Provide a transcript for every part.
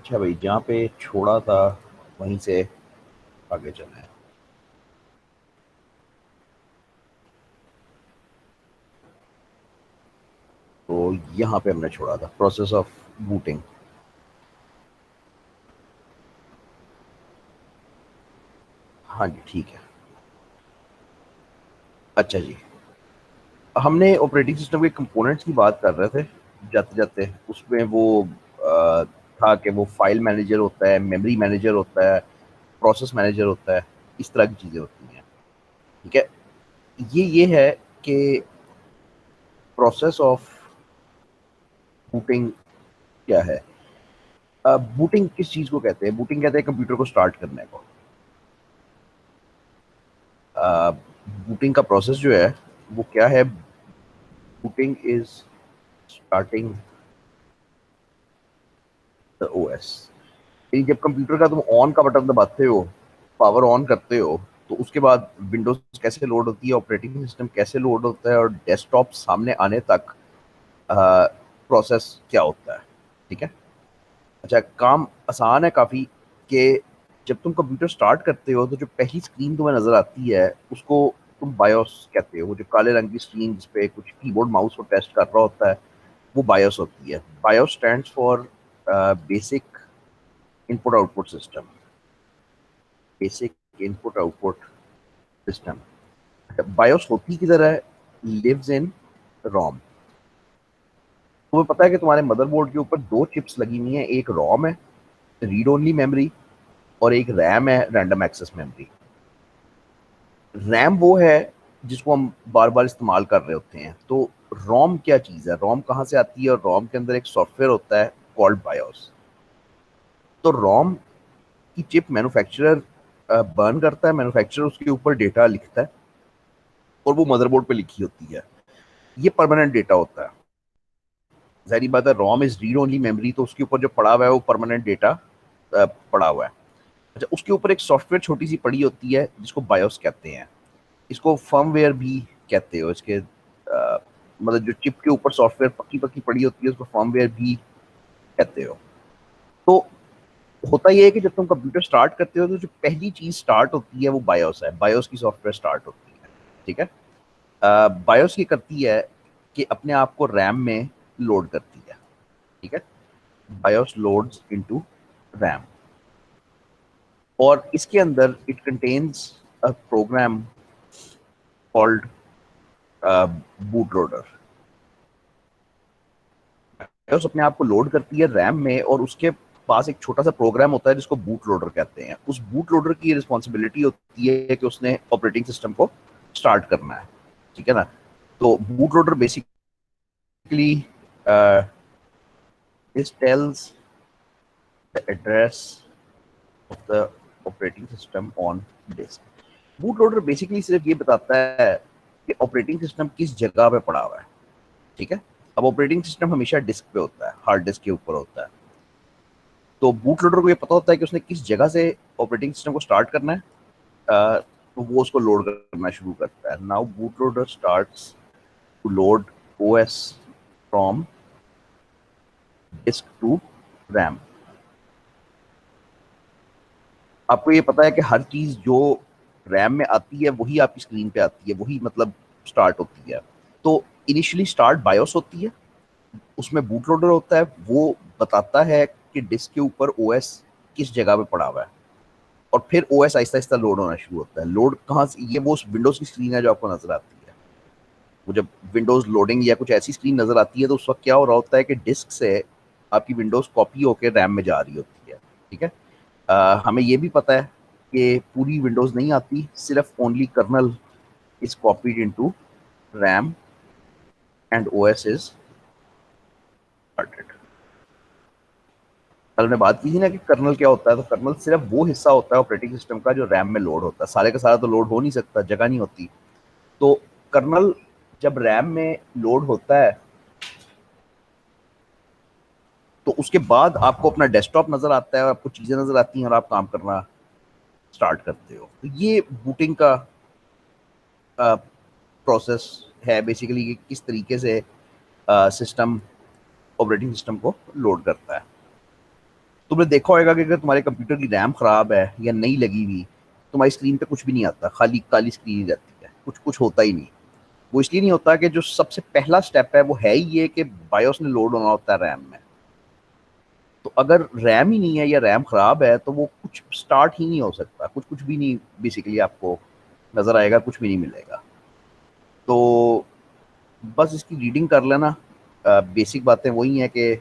अच्छा भाई, जहाँ पे छोड़ा था वहीं से आगे चलना है। तो यहाँ पे हमने छोड़ा था प्रोसेस ऑफ बूटिंग। हाँ जी, ठीक है। अच्छा जी, हमने ऑपरेटिंग सिस्टम के कंपोनेंट्स की बात कर रहे थे जाते जाते। उसमें वो था कि वो फाइल मैनेजर होता है, मेमोरी मैनेजर होता है, प्रोसेस मैनेजर होता है, इस तरह की चीज़ें होती हैं। ठीक है। ये है कि प्रोसेस ऑफ बूटिंग क्या है। बूटिंग किस चीज़ को कहते हैं? बूटिंग कहते हैं कंप्यूटर को स्टार्ट करने को। बूटिंग का प्रोसेस जो है वो क्या है? Booting is starting the OS. जब कंप्यूटर का तुम ऑन का बटन दबाते हो, पावर ऑन करते हो, तो उसके बाद विंडोज कैसे लोड होती है, ऑपरेटिंग सिस्टम कैसे लोड होता है, और डेस्कटॉप सामने आने तक प्रोसेस क्या होता है। ठीक है। अच्छा, काम आसान है काफ़ी। कि जब तुम कंप्यूटर स्टार्ट करते हो तो जो पहली स्क्रीन तुम्हें नज़र आती है उसको तुम बायोस कहते हो। वो जो काले रंग की स्क्रीन जिसपे कुछ कीबोर्ड माउस को टेस्ट कर रहा होता है, वो बायोस होती है। BIOS stands for basic input output system. Basic input output system. BIOS होती किधर है? लिव्स इन रोम। तुम्हें पता है कि तुम्हारे मदरबोर्ड के ऊपर दो चिप्स लगी हुई हैं, एक रोम है, रीड ओनली मेमोरी, और एक रैम है, रैंडम एक्सेस मेमोरी। रैम वो है जिसको हम बार बार इस्तेमाल कर रहे होते हैं। तो रोम क्या चीज़ है, रोम कहाँ से आती है? और रोम के अंदर एक सॉफ्टवेयर होता है कॉल्ड बायोस। तो रोम की चिप मैन्युफैक्चरर बर्न करता है, मैन्युफैक्चरर उसके ऊपर डेटा लिखता है और वो मदरबोर्ड पे लिखी होती है। ये परमानेंट डेटा होता है। जाहिर बात है, रोम इज रीड ओनली मेमोरी, तो उसके ऊपर जो पड़ा हुआ है वो परमानेंट डेटा पड़ा हुआ है। अच्छा, उसके ऊपर एक सॉफ्टवेयर छोटी सी पड़ी होती है जिसको बायोस कहते हैं। इसको फर्मवेयर भी कहते हो। इसके मतलब जो चिप के ऊपर सॉफ्टवेयर पक्की पक्की पड़ी होती है उसको फर्मवेयर भी कहते हो। तो होता यह है कि जब तुम कंप्यूटर स्टार्ट करते हो तो जो पहली चीज स्टार्ट होती है वो बायोस है। बायोस की सॉफ्टवेयर स्टार्ट होती है। ठीक है। बायोस ये करती है कि अपने आप को रैम में लोड करती है। ठीक है। बायोस लोड्स इनटू रैम, और इसके अंदर it contains a program called boot loader. BIOS अपने आप को लोड करती है रैम में, और उसके पास एक छोटा सा प्रोग्राम होता है जिसको बूट लोडर कहते हैं। उस बूट लोडर की रिस्पॉन्सिबिलिटी होती है कि उसने ऑपरेटिंग सिस्टम को स्टार्ट करना है। ठीक है ना। तो boot loader basically this tells the address of the operating system on disk. Boot loader basically सिर्फ ये बताता है कि ऑपरेटिंग सिस्टम किस जगह पे पड़ा हुआ है। ठीक है। अब ऑपरेटिंग सिस्टम हमेशा डिस्क पे होता है, हार्ड डिस्क के ऊपर होता है। तो बूट लोडर को ये पता होता है कि उसने किस जगह से ऑपरेटिंग सिस्टम को स्टार्ट करना है। तो वो उसको लोड करना शुरू करता है। Now boot loader starts to load OS from disk to RAM. आपको ये पता है कि हर चीज जो रैम में आती है वही आपकी स्क्रीन पे आती है, वही मतलब स्टार्ट होती है। तो इनिशियली स्टार्ट बायोस होती है, उसमें बूट लोडर होता है, वो बताता है कि डिस्क के ऊपर ओएस किस जगह पे पड़ा हुआ है। और फिर ओएस आहिस्ता आहिस्ता लोड होना शुरू होता है। लोड कहाँ से? ये वो विंडोज की स्क्रीन है जो आपको नजर आती है। वो जब विंडोज लोडिंग या कुछ ऐसी स्क्रीन नजर आती है तो उस वक्त क्या हो रहा होता है कि डिस्क से आपकी विंडोज कॉपी होकर रैम में जा रही होती है। ठीक है। हमें ये भी पता है कि पूरी विंडोज नहीं आती, सिर्फ only kernel is copied into RAM and OS is started. कल ने बात की थी ना कि कर्नल क्या होता है। तो कर्नल सिर्फ वो हिस्सा होता है ऑपरेटिंग सिस्टम का जो रैम में लोड होता है। सारे का सारा तो लोड हो नहीं सकता, जगह नहीं होती। तो कर्नल जब रैम में लोड होता है तो उसके बाद आपको अपना डेस्कटॉप नजर आता है और आपको चीजें नजर आती हैं और आप काम करना स्टार्ट करते हो। तो ये बूटिंग का प्रोसेस है बेसिकली, कि किस तरीके से सिस्टम ऑपरेटिंग सिस्टम को लोड करता है। तुमने देखा होगा कि अगर तुम्हारे कंप्यूटर की रैम खराब है या नहीं लगी हुई, तुम्हारी स्क्रीन पे कुछ भी नहीं आता, खाली काली स्क्रीन ही रहती है, कुछ कुछ होता ही नहीं। वो इसलिए नहीं होता कि जो सबसे पहला स्टेप है वो है ही ये कि बायोस ने लोड होना होता है रैम में। तो अगर रैम ही नहीं है या रैम खराब है तो वो कुछ स्टार्ट ही नहीं हो सकता, कुछ कुछ भी नहीं बेसिकली आपको नजर आएगा, कुछ भी नहीं मिलेगा। तो बस इसकी रीडिंग कर लेना। बेसिक बातें वही हैं कि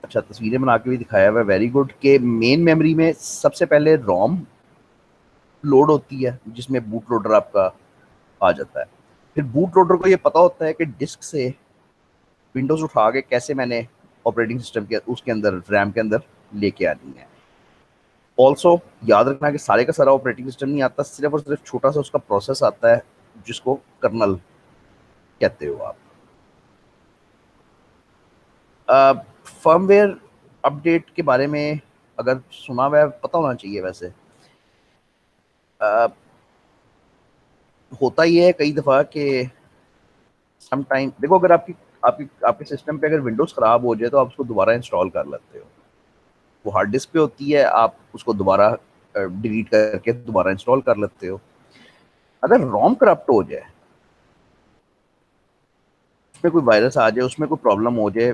अच्छा, तस्वीरें बना के भी दिखाया हुआ है, वेरी गुड। के मेन मेमोरी में सबसे पहले रोम लोड होती है जिसमें बूट लोडर आपका आ जाता है। फिर बूट लोडर को ये पता होता है कि डिस्क से विंडोज उठा के कैसे मैंने ऑपरेटिंग सिस्टम के उसके अंदर रैम के अंदर लेके आनी है। ऑल्सो याद रखना कि सारे का सारा ऑपरेटिंग सिस्टम नहीं आता, सिर्फ और सिर्फ छोटा सा उसका प्रोसेस आता है जिसको कर्नल कहते हो आप। फर्मवेयर अपडेट के बारे में अगर सुना हुआ है, पता होना चाहिए वैसे। अ, होता ही है कई दफ़ा कि सम टाइम देखो, अगर आपकी आपकी आपके सिस्टम पे अगर विंडोज़ ख़राब हो जाए तो आप उसको दोबारा इंस्टॉल कर लेते हो। वो हार्ड डिस्क पे होती है, आप उसको दोबारा डिलीट करके दोबारा इंस्टॉल कर लेते हो। अगर रोम करप्ट हो जाए, उसमें कोई वायरस आ जाए, उसमें कोई प्रॉब्लम हो जाए,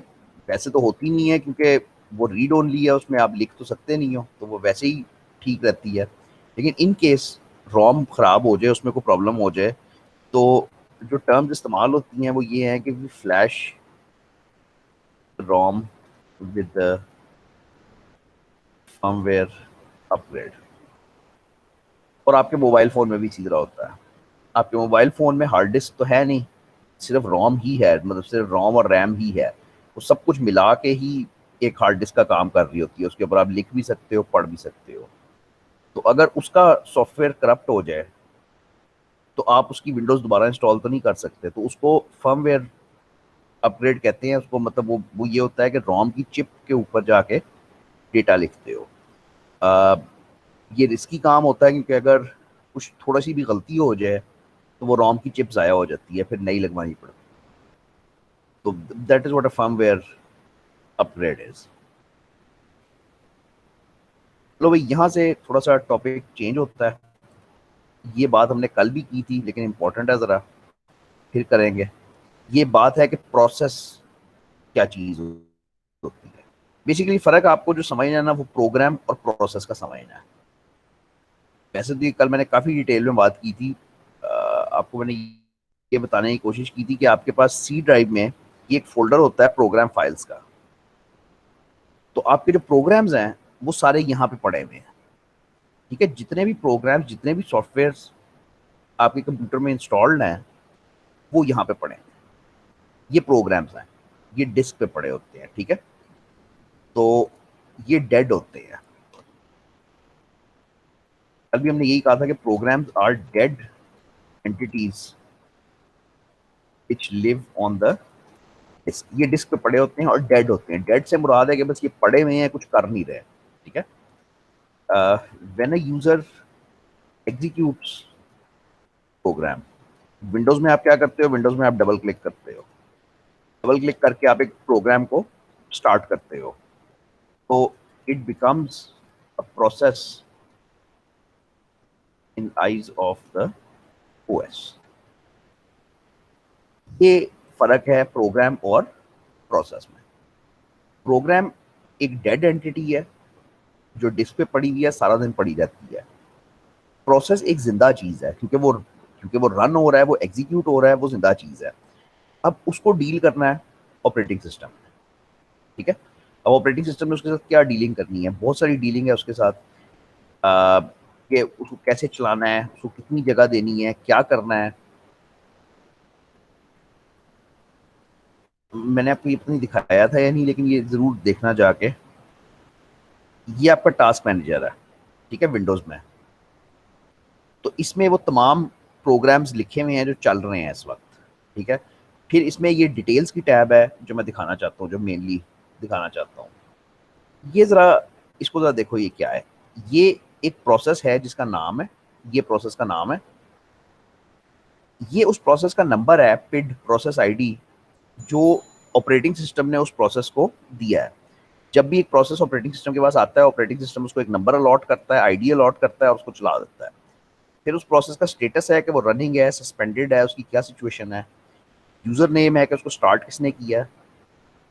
वैसे तो होती नहीं है क्योंकि वो रीड ओनली है, उसमें आप लिख तो सकते नहीं हो, तो वो वैसे ही ठीक रहती है। लेकिन इन केस रोम ख़राब हो जाए, उसमें कोई प्रॉब्लम हो जाए, तो जो टर्म्स इस्तेमाल होती हैं वो ये हैं कि flash ROM with firmware upgrade. और आपके मोबाइल फ़ोन में भी इसी तरह होता है। आपके मोबाइल फ़ोन में हार्ड डिस्क तो है नहीं, सिर्फ रोम ही है, मतलब सिर्फ रोम और रैम ही है। वो सब कुछ मिला के ही एक हार्ड डिस्क का काम कर रही होती है, उसके ऊपर आप लिख भी सकते हो, पढ़ भी सकते हो। तो अगर उसका सॉफ्टवेयर करप्ट हो जाए तो आप उसकी विंडोज़ दोबारा इंस्टॉल तो नहीं कर सकते, तो उसको फर्मवेयर अपग्रेड कहते हैं। उसको मतलब वो ये होता है कि रोम की चिप के ऊपर जाके डेटा लिखते हो। अ, ये रिस्की काम होता है क्योंकि अगर कुछ थोड़ा सी भी गलती हो जाए तो वो रोम की चिप ज़ाया हो जाती है, फिर नई लगवानी पड़ती है। तो that is what a firmware upgrade is. चलो भाई, यहाँ से थोड़ा सा टॉपिक चेंज होता है। ये बात हमने कल भी की थी लेकिन इंपॉर्टेंट है, ज़रा फिर करेंगे। ये बात है कि प्रोसेस क्या चीज़ होती है। बेसिकली फ़र्क आपको जो समझना है ना, वो प्रोग्राम और प्रोसेस का समझना है। वैसे तो ये कल मैंने काफ़ी डिटेल में बात की थी। आपको मैंने ये बताने की कोशिश की थी कि आपके पास सी ड्राइव में ये एक फ़ोल्डर होता है प्रोग्राम फाइल्स का। तो आपके जो प्रोग्राम्स हैं वो सारे यहाँ पे पड़े हुए हैं। ठीक है, जितने भी प्रोग्राम्स, जितने भी सॉफ्टवेयर्स आपके कंप्यूटर में इंस्टॉल्ड हैं वो यहाँ पे पड़े हैं। ये प्रोग्राम्स हैं, ये डिस्क पे पड़े होते हैं। ठीक है, तो ये डेड होते हैं। कल भी हमने यही कहा था कि programs are dead entities which live on the disk. ये डिस्क पे पड़े होते हैं और डेड होते हैं। डेड से मुराद है कि बस ये पड़े हुए हैं, कुछ कर नहीं रहे। ठीक है, when a user executes program, Windows में आप क्या करते हो, विंडोज में आप डबल क्लिक करते हो, डबल क्लिक करके आप एक प्रोग्राम को स्टार्ट करते हो, तो it becomes a process in eyes of the OS. ये फर्क है प्रोग्राम और प्रोसेस में। प्रोग्राम एक डेड एंटिटी है जो डिस्क पे पड़ी हुई है, सारा दिन पड़ी रहती है। प्रोसेस एक जिंदा चीज है क्योंकि वो रन हो रहा है, वो एग्जीक्यूट हो रहा है, वो जिंदा चीज है। अब उसको डील करना है ऑपरेटिंग सिस्टम में। ठीक है, अब ऑपरेटिंग सिस्टम में उसके साथ क्या डीलिंग करनी है, बहुत सारी डीलिंग है उसके साथ। कि उसको कैसे चलाना है, उसको कितनी जगह देनी है, क्या करना है। मैंने आपको ये पता नहीं दिखाया था या नहीं, लेकिन ये जरूर देखना जाके। ये आपका टास्क मैनेजर है, ठीक है, विंडोज में। तो इसमें वो तमाम प्रोग्राम्स लिखे हुए हैं जो चल रहे हैं इस वक्त। ठीक है, फिर इसमें ये डिटेल्स की टैब है जो मैं दिखाना चाहता हूँ, जो मेनली दिखाना चाहता हूँ। ये ज़रा, इसको ज़रा देखो, ये क्या है। ये एक प्रोसेस है जिसका नाम है, ये प्रोसेस का नाम है, ये उस प्रोसेस का नंबर है, पिड प्रोसेस आईडी, जो ऑपरेटिंग सिस्टम ने उस प्रोसेस को दिया है। जब भी एक प्रोसेस ऑपरेटिंग सिस्टम के पास आता है, ऑपरेटिंग सिस्टम उसको एक नंबर अलॉट करता है, आईडी अलॉट करता है और उसको चला देता है। फिर उस प्रोसेस का स्टेटस है कि वो रनिंग है, सस्पेंडेड है, उसकी क्या सिचुएशन है, यूजर नेम है कि उसको स्टार्ट किसने किया है,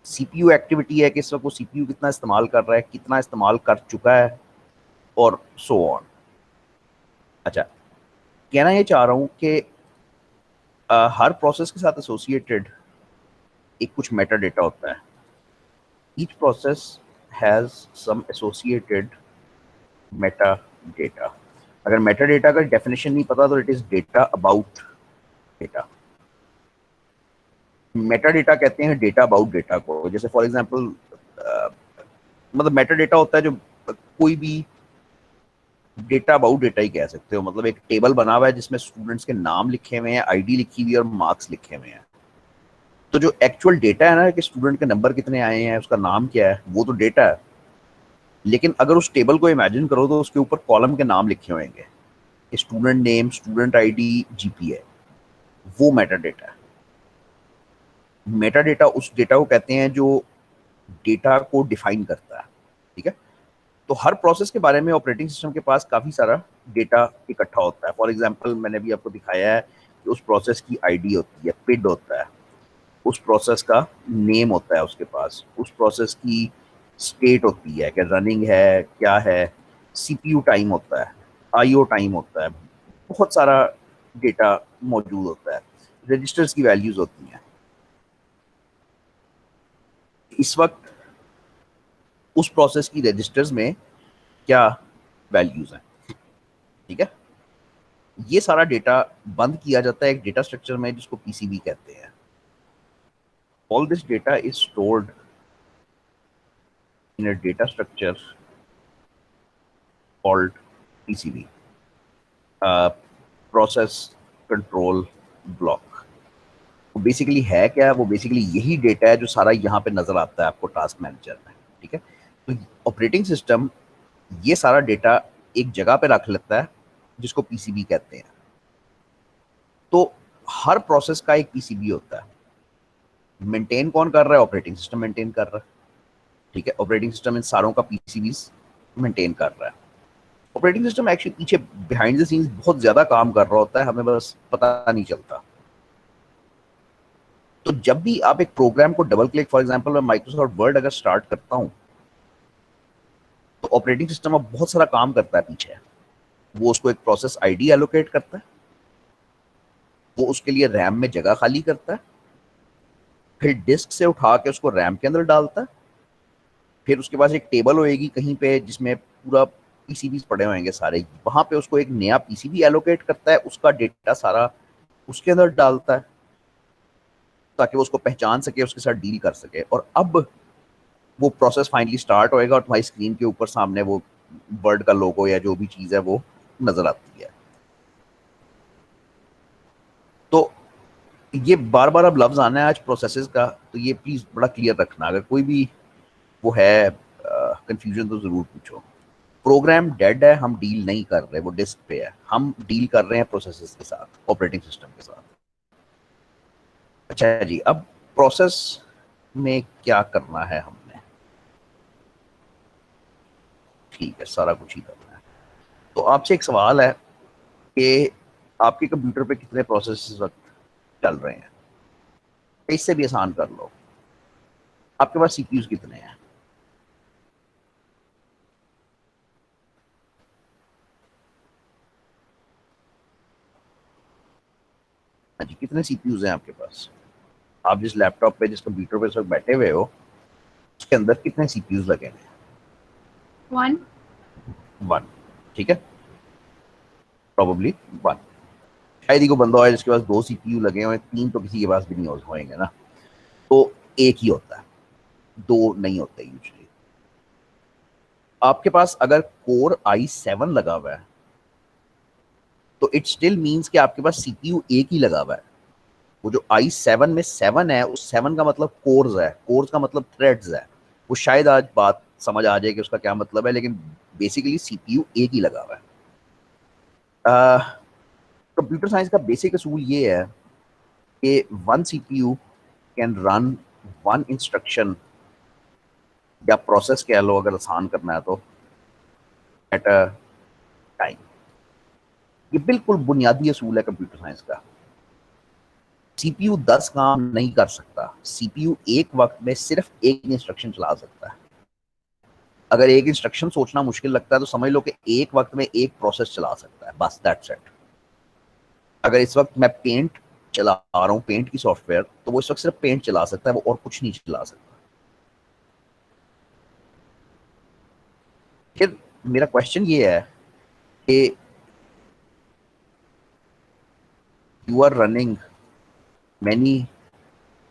सीपीयू एक्टिविटी है कि इस वक्त वो सीपीयू कितना इस्तेमाल कर रहा है, कितना इस्तेमाल कर चुका है, और सो ऑन। अच्छा, कहना ये चाह रहा हूँ कि हर प्रोसेस के साथ एसोसिएटेड एक कुछ मेटा डेटा होता है। Each process has some associated meta data. अगर मेटा डेटा का डेफिनेशन नहीं पता तो it is data about data. Meta data कहते हैं डेटा अबाउट डेटा को। जैसे फॉर एग्जांपल मतलब मेटा डेटा होता है जो कोई भी डेटा अबाउट डेटा ही कह सकते हो। मतलब एक टेबल बना हुआ है जिसमें स्टूडेंट्स के नाम लिखे हुए हैं, आईडी लिखी हुई है और मार्क्स लिखे हुए हैं। तो जो एक्चुअल डेटा है ना कि स्टूडेंट के नंबर कितने आए हैं, उसका नाम क्या है, वो तो डेटा है। लेकिन अगर उस टेबल को इमेजिन करो तो उसके ऊपर कॉलम के नाम लिखे होंगे, student name, student ID, GPA, वो मेटा डेटा है। मेटा डेटा उस डेटा को कहते हैं जो डेटा को डिफाइन करता है। ठीक है, तो हर प्रोसेस के बारे में ऑपरेटिंग सिस्टम के पास काफी सारा डेटा इकट्ठा होता है। फॉर एग्जांपल मैंने भी आपको दिखाया है कि उस प्रोसेस की आईडी होती है, पिड होता है, उस प्रोसेस का नेम होता है उसके पास, उस प्रोसेस की स्टेट होती है कि रनिंग है क्या है, सीपीयू टाइम होता है, आईओ टाइम होता है, बहुत सारा डेटा मौजूद होता है, रजिस्टर्स की वैल्यूज होती हैं। इस वक्त उस प्रोसेस की रजिस्टर्स में क्या वैल्यूज हैं। ठीक है, ये सारा डेटा बंद किया जाता है एक डेटा स्ट्रक्चर में जिसको पीसीबी कहते हैं। All this data is stored in a data structure called PCB, process control block. वो बेसिकली है क्या? वो बेसिकली यही डेटा है जो सारा यहाँ पे नजर आता है आपको टास्क मैनेजर में। ठीक है, तो ऑपरेटिंग सिस्टम ये सारा डेटा एक जगह पे रख लेता है जिसको पीसीबी कहते हैं। तो हर प्रोसेस का एक पीसीबी होता है। मेंटेन कौन कर रहा है? ऑपरेटिंग सिस्टम मेंटेन कर रहा है। ठीक है, ऑपरेटिंग सिस्टम इन सारों का पीसीबीज मेंटेन कर रहा है। ऑपरेटिंग सिस्टम एक्चुअली पीछे बिहाइंड द सीन्स बहुत ज्यादा काम कर रहा होता है, हमें बस पता नहीं चलता। तो जब भी आप एक प्रोग्राम को डबल क्लिक, फॉर एग्जांपल मैं माइक्रोसॉफ्ट वर्ड अगर स्टार्ट करता हूं तो ऑपरेटिंग सिस्टम अब बहुत सारा काम करता है पीछे। वो उसको एक प्रोसेस आईडी एलोकेट करता है, वो उसके लिए रैम में जगह खाली करता है, फिर डिस्क से उठा के उसको रैम के अंदर डालता है, फिर उसके पास एक टेबल होएगी कहीं पे जिसमें पूरा पीसीबी पड़े होंगे सारे, वहां पे उसको एक नया पीसीबी एलोकेट करता है, उसका डेटा सारा उसके अंदर डालता है ताकि वो उसको पहचान सके, उसके साथ डील कर सके। और अब वो प्रोसेस फाइनली स्टार्ट होएगा और तुम्हारी स्क्रीन के ऊपर सामने वो वर्ड का लोगो या जो भी चीज है वो नजर आती है। तो ये बार बार अब लफ्ज आना है आज प्रोसेसेस का, तो ये प्लीज बड़ा क्लियर रखना। अगर कोई भी वो है कंफ्यूजन तो जरूर पूछो। प्रोग्राम डेड है, हम डील नहीं कर रहे, वो डिस्क पे है, हम डील कर रहे हैं प्रोसेसेस के साथ, ऑपरेटिंग सिस्टम के साथ। अच्छा जी, अब प्रोसेस में क्या करना है हमने? ठीक है, सारा कुछ ही करना है। तो आपसे एक सवाल है कि आपके कंप्यूटर पे कितने प्रोसेस इस वक्त चल रहे हैं? इससे भी आसान कर लो, आपके पास सीपीयूज कितने हैं? हाँ जी, कितने सीपीयूज हैं आपके पास? आप जिस लैपटॉप पे, जिस कंप्यूटर पे इस वक्त बैठे हुए हो, उसके अंदर कितने सीपीयूज लगे हैं? 1। 1। ठीक है, प्रोबेबली 1। शायद ही कोई बंदा है जिसके पास 2 सीपीयू लगे हुए, 3 तो किसी के पास भी नहीं होंगे ना। तो एक ही होता है, 2 नहीं होते यूजुअली। आपके पास अगर कोर i7 लगा हुआ है तो इट स्टिल मींस कि आपके पास सीपीयू एक ही लगा हुआ है। वो जो i7 में 7 है, उस 7 का मतलब कोर्स है, कोर्स का मतलब थ्रेड्स है। वो शायद आज बात समझ आ जाए कि उसका क्या मतलब है, लेकिन बेसिकली सीपीयू एक ही लगा हुआ है। कंप्यूटर साइंस का बेसिक असूल ये है कि one CPU can run one instruction या प्रोसेस कह लो अगर आसान करना है तो, एट अ टाइम। ये बिल्कुल बुनियादी असूल है कंप्यूटर साइंस का। सीपीयू 10 काम नहीं कर सकता, सीपीयू एक वक्त में सिर्फ एक इंस्ट्रक्शन चला सकता है। अगर एक इंस्ट्रक्शन सोचना मुश्किल लगता है तो समझ लो कि एक वक्त में एक प्रोसेस चला सकता है, बस दैट्स इट। अगर इस वक्त मैं पेंट चला रहा हूँ, पेंट की सॉफ्टवेयर, तो वो इस वक्त सिर्फ पेंट चला सकता है, वो और कुछ नहीं चला सकता। फिर मेरा क्वेश्चन ये है कि you are running many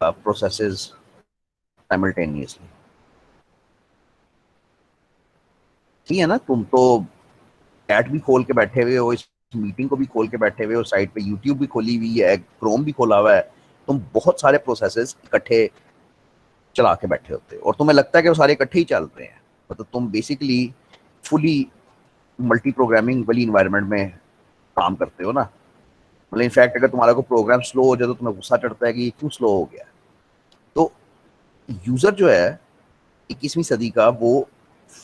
processes simultaneously, ठीक है ना? तुम तो चैट भी खोल के बैठे हुए हो, इस मीटिंग को भी खोल के बैठे हुए हो, साइड पे यूट्यूब भी खोली हुई है, क्रोम भी खोला हुआ है। तुम बहुत सारे प्रोसेसेस इकट्ठे चला के बैठे होते हो और तुम्हें लगता है कि वो सारे इकट्ठे ही चल रहे हैं। मतलब तुम बेसिकली फुली मल्टी प्रोग्रामिंग वाली इन्वायरमेंट में काम करते हो ना। मतलब इनफैक्ट अगर तुम्हारा कोई प्रोग्राम स्लो हो जाए तो तुम्हें गुस्सा चढ़ता है कि ये क्यों स्लो हो गया। तो यूजर जो है 21वीं सदी का, वो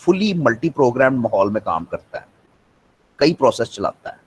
फुली मल्टी प्रोग्राम माहौल में काम करता है, कई प्रोसेस चलाता है।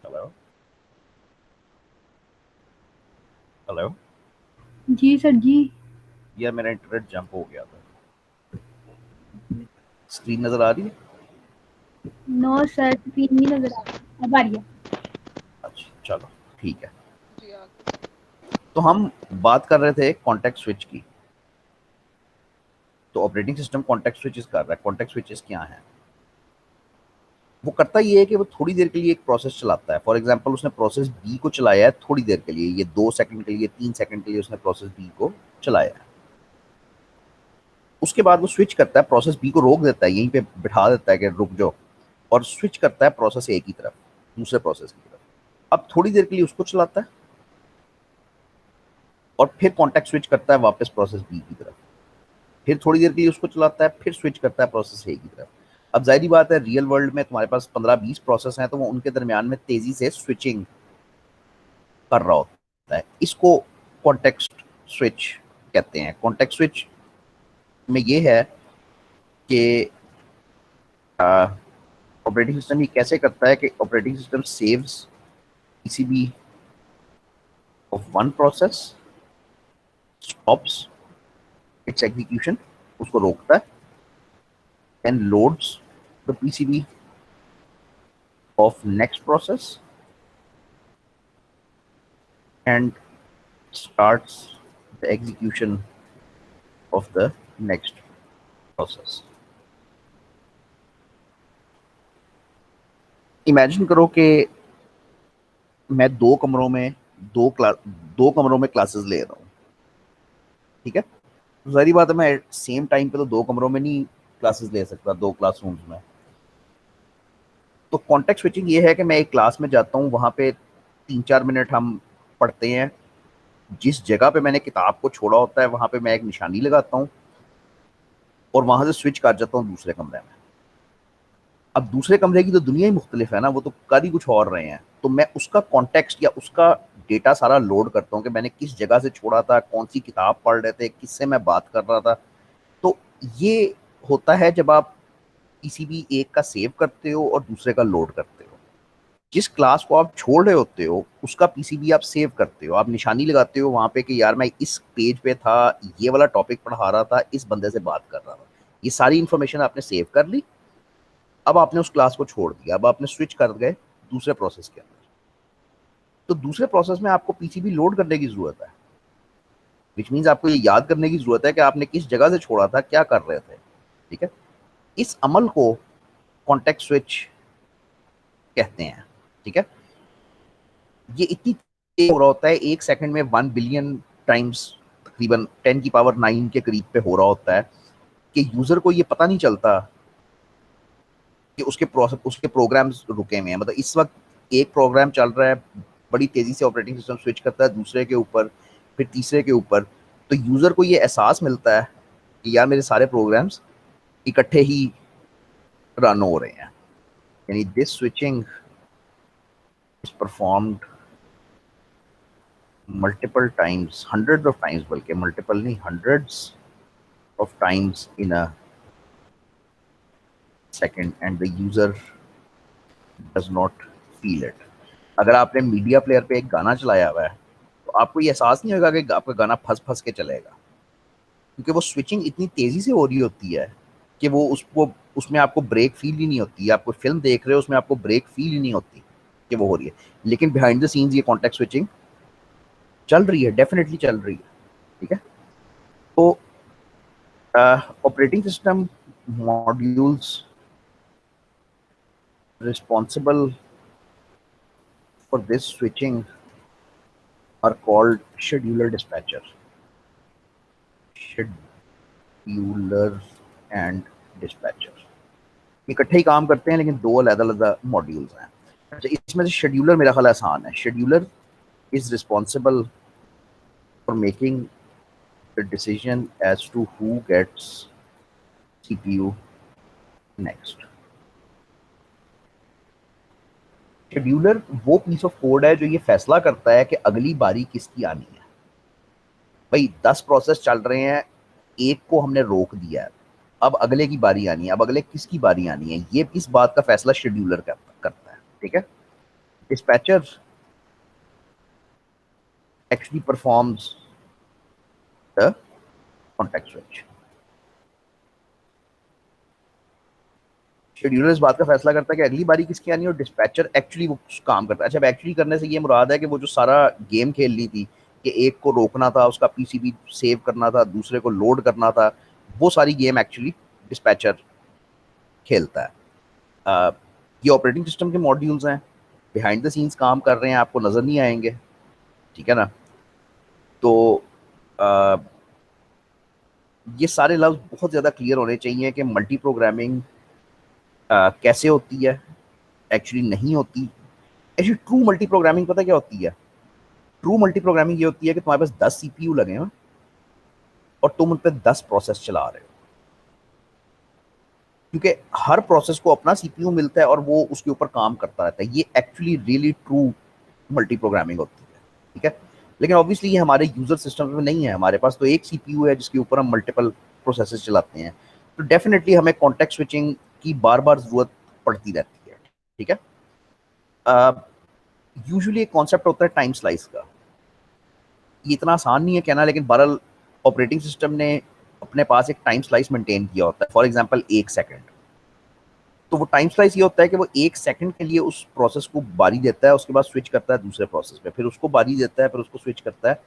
Hello, hello. जी सर जी। या मेरा इंटरनेट जंप हो गया था? स्क्रीन नजर आ रही है? नो सर, स्क्रीन नहीं नजर आ रही। अब आ रही है। अच्छा चलो ठीक है। जी आगे। तो हम बात कर रहे थे कॉन्टेक्स्ट स्विच की। तो ऑपरेटिंग सिस्टम कॉन्टेक्स्ट स्विचेस कर रहा है। कॉन्टेक्स्ट स्विचेस क्या हैं? वो करता ये है कि वो थोड़ी देर के लिए एक प्रोसेस चलाता है। फॉर एग्जांपल उसने प्रोसेस बी को चलाया है थोड़ी देर के लिए, ये 2 सेकंड के लिए, 3 सेकंड के लिए उसने प्रोसेस बी को चलाया है। उसके बाद वो स्विच करता है, प्रोसेस बी को रोक देता है, यहीं पे बिठा देता है कि रुक जाओ, और स्विच करता है प्रोसेस ए की तरफ, दूसरे प्रोसेस की तरफ। अब थोड़ी देर के लिए उसको चलाता है और फिर कॉन्टेक्ट स्विच करता है वापस प्रोसेस बी की तरफ। फिर थोड़ी देर के लिए उसको चलाता है, फिर स्विच करता है प्रोसेस ए की तरफ। अब जाहिर बात है, रियल वर्ल्ड में तुम्हारे पास 15-20 प्रोसेस हैं, तो वो उनके दरमियान में तेजी से स्विचिंग कर रहा होता है। इसको कॉन्टेक्स्ट स्विच कहते हैं। कॉन्टेक्स्ट स्विच में ये है कि ऑपरेटिंग सिस्टम ये कैसे करता है कि operating system saves PCB of one process, stops it's execution, उसको रोकता है, and loads the PCB of next process and starts the execution of the next process. Imagine करो कि मैं दो कमरों में क्लासेस ले रहा हूँ, ठीक है? तो सारी बात है, मैं सेम टाइम पे तो दो कमरों में नहीं क्लासेस ले सकता, दो क्लासरूम्स में। तो कॉन्टेक्स्ट स्विचिंग ये है कि मैं एक क्लास में जाता हूँ, वहां पे 3-4 मिनट हम पढ़ते हैं, जिस जगह पे मैंने किताब को छोड़ा होता है वहां पे मैं एक निशानी लगाता हूँ और वहां से स्विच कर जाता हूँ दूसरे कमरे में। अब दूसरे कमरे की तो दुनिया ही मुख्तलिफ है ना, वो तो कर ही कुछ और रहे हैं। तो मैं उसका कॉन्टेक्स्ट या उसका डेटा सारा लोड करता हूँ कि मैंने किस जगह से छोड़ा था, कौन सी किताब पढ़ रहे थे, किससे मैं बात कर रहा था। तो ये होता है जब आप पीसीबी एक का सेव करते हो और दूसरे का लोड करते हो। जिस क्लास को आप छोड़ रहे होते हो उसका पीसीबी आप सेव करते हो, आप निशानी लगाते हो वहां पे कि यार मैं इस पेज पे था, ये वाला टॉपिक पढ़ा रहा था, इस बंदे से बात कर रहा था। ये सारी इंफॉर्मेशन आपने सेव कर ली। अब आपने उस क्लास को छोड़ दिया, अब आपने स्विच कर गए दूसरे प्रोसेस के अंदर। तो दूसरे प्रोसेस में आपको पीसीबी लोड करने की जरूरत है, विच मीन्स आपको ये याद करने की जरूरत है कि आपने किस जगह से छोड़ा था, क्या कर रहे थे, ठीक है? इस अमल को कॉन्टेक्स्ट स्विच कहते हैं, ठीक है? ये इतनी तेज हो रहा होता है, 1 सेकंड में 1 बिलियन टाइम्स, तकरीबन 10⁹ के करीब पे हो रहा होता है, कि यूजर को ये पता नहीं चलता कि उसके प्रोग्राम्स रुके हुए हैं। मतलब इस वक्त एक प्रोग्राम चल रहा है, बड़ी तेजी से ऑपरेटिंग सिस्टम स्विच करता है दूसरे के ऊपर, फिर तीसरे के ऊपर। तो यूजर को ये एहसास मिलता है कि यार मेरे सारे प्रोग्राम्स इकट्ठे ही रन हो रहे हैं। यानी this switching is performed multiple times, hundreds of times, बल्कि मल्टीपल नहीं, hundreds of times in a second, and the user does not feel it. अगर आपने मीडिया प्लेयर पे एक गाना चलाया हुआ है तो आपको ये एहसास नहीं होगा कि आपका गाना फंस फंस के चलेगा, क्योंकि वो स्विचिंग इतनी तेजी से हो रही होती है कि वो उसको, उसमें आपको ब्रेक फील ही नहीं होती। आप कोई फिल्म देख रहे हो, उसमें आपको ब्रेक फील ही नहीं होती कि वो हो रही है, लेकिन बिहाइंड द सीन्स ये कॉन्टेक्स्ट स्विचिंग चल रही है, डेफिनेटली चल रही है, ठीक है? तो operating system modules responsible for this switching are called scheduler dispatcher, scheduler and dispatcher। इकट्ठे ही काम करते हैं लेकिन दो अलग-अलग मॉड्यूल्स हैं। अच्छा, इसमें से शेड्यूलर मेरा ख्याल आसान है। Scheduler is responsible for making the decision as to who gets CPU next. Scheduler वो पीस ऑफ कोड है जो ये फैसला करता है कि अगली बारी किसकी आनी है। भाई 10 प्रोसेस चल रहे हैं, एक को हमने रोक दिया है, अब अगले की बारी आनी है, अब अगले किसकी बारी आनी है, ये इस बात का फैसला शेड्यूलर करता है, ठीक है? Dispatcher actually performs the context switch. Scheduler इस बात का फैसला करता है कि अगली बारी किसकी आनी है, और डिस्पैचर एक्चुअली वो काम करता है। अच्छा, अब एक्चुअली करने से ये मुराद है कि वो जो सारा गेम खेल ली थी कि एक को रोकना था, उसका पीसीबी सेव करना था, दूसरे को लोड करना था, वो सारी गेम एक्चुअली डिस्पैचर खेलता है। ये ऑपरेटिंग सिस्टम के मॉड्यूल्स हैं, बिहाइंड द सीन्स काम कर रहे हैं, आपको नजर नहीं आएंगे, ठीक है ना। तो आ, ये सारे लफ्ज बहुत ज्यादा क्लियर होने चाहिए कि मल्टी प्रोग्रामिंग कैसे होती है, एक्चुअली नहीं होती। एक्चुअली ट्रू मल्टी प्रोग्रामिंग पता क्या होती है? ट्रू मल्टी प्रोग्रामिंग ये होती है कि तुम्हारे पास 10 सीपीयू लगे हैं और तुम उन पर 10 प्रोसेस चला रहे हो, क्योंकि हर प्रोसेस को अपना सीपीयू मिलता है और वो उसके ऊपर काम करता रहता है। ये actually really true multi programming होती है, ठीक है। लेकिन ऑब्वियसली ये हमारे यूजर सिस्टम में नहीं है, हमारे पास तो एक सीपीयू है जिसके ऊपर हम मल्टीपल प्रोसेसेस चलाते हैं। तो डेफिनेटली हमें कॉन्टेक्स्ट स्विचिंग की बार बार जरूरत पड़ती रहती है, ठीक है। यूजुअली एक कॉन्सेप्ट होता है टाइम स्लाइस का। ये इतना आसान नहीं है कहना, लेकिन बहरहाल ऑपरेटिंग सिस्टम ने अपने पास एक टाइम स्लाइस मेंटेन किया होता है। For example 1 second. तो वो टाइम स्लाइस ये होता है कि वो 1 सेकंड के लिए उस प्रोसेस को बारी देता है, उसके बाद स्विच करता है दूसरे प्रोसेस पे, फिर उसको बारी देता है, फिर उसको स्विच करता है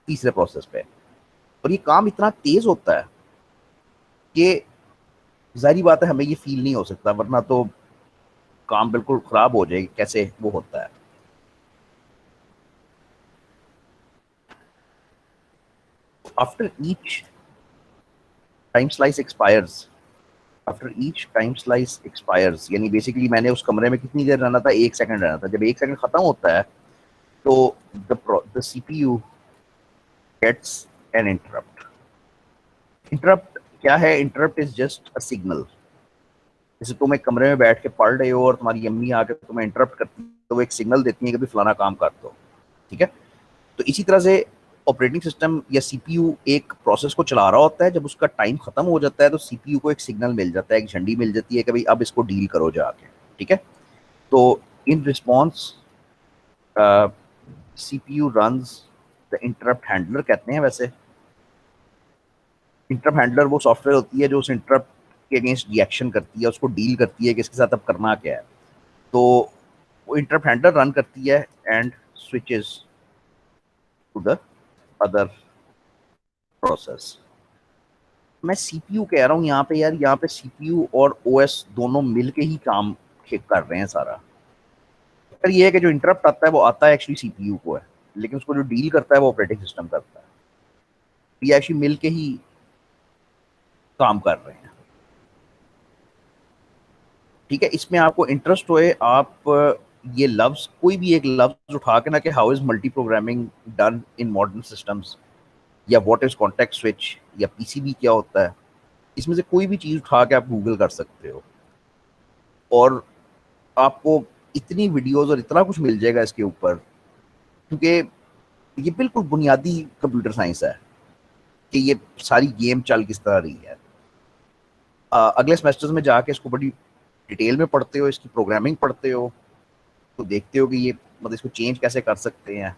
तीसरे प्रोसेस पे। और ये काम इतना तेज होता है कि जाहिर बात है हमें ये फील नहीं हो सकता, वरना तो काम बिल्कुल खराब हो जाएगी कैसे वो होता है। After each time slice expires after each time slice expires यानी बेसिकली मैंने उस कमरे में कितनी देर रहना था, 1 सेकंड रहना था। जब 1 सेकंड खत्म होता है तो the CPU gets an interrupt. Interrupt क्या है? Interrupt is just a signal. जैसे तुम एक कमरे में बैठ के पढ़ रहे हो और तुम्हारी अम्मी आके तुम्हें इंटरप्ट करती है, तो वो एक सिग्नल देती है कि भाई फलाना काम कर दो, ठीक है। तो इसी तरह से ऑपरेटिंग सिस्टम या सीपीयू एक प्रोसेस को चला रहा होता है, जब उसका टाइम खत्म हो जाता है तो सीपीयू को एक सिग्नल मिल जाता है, एक झंडी मिल जाती है कि भाई अब इसको डील करो जाके, ठीक है। तो in response CPU runs the interrupt handler, कहते हैं वैसे। इंटरप्ट हैंडलर वो सॉफ्टवेयर होती है जो उस इंटरप्ट के अगेंस्ट रिएक्शन करती है, उसको डील करती है कि इसके साथ अब करना क्या है। तो वो इंटरप्ट हैंडलर रन करती है and switches to the other process. मैं सीपीयू कह रहा हूँ यहाँ पे यार, यहाँ पे सीपीयू और ओएस दोनों मिलके ही काम कर रहे हैं सारा। पर ये है कि जो इंटरप्ट आता है वो आता है एक्चुअली सीपीयू को है, लेकिन उसको जो डील करता है वो ऑपरेटिंग सिस्टम करता है। ये एक्चुअली मिलके ही काम कर रहे हैं, ठीक है। इसमें आपको इंटरेस्ट होए, आप ये लफ्ज कोई भी एक लफ्ज उठा के ना कि how is multi programming done in modern systems, या व्हाट इज कॉन्टेक्स्ट स्विच, या पीसीबी क्या होता है, इसमें से कोई भी चीज उठा के आप गूगल कर सकते हो और आपको इतनी वीडियोस और इतना कुछ मिल जाएगा इसके ऊपर, क्योंकि ये बिल्कुल बुनियादी कंप्यूटर साइंस है कि ये सारी गेम चल किस तरह रही है। अगले सेमेस्टर्स में जाके इसको बड़ी डिटेल में पढ़ते हो, इसकी प्रोग्रामिंग पढ़ते हो, तो देखते हो कि ये मतलब इसको चेंज कैसे कर सकते हैं।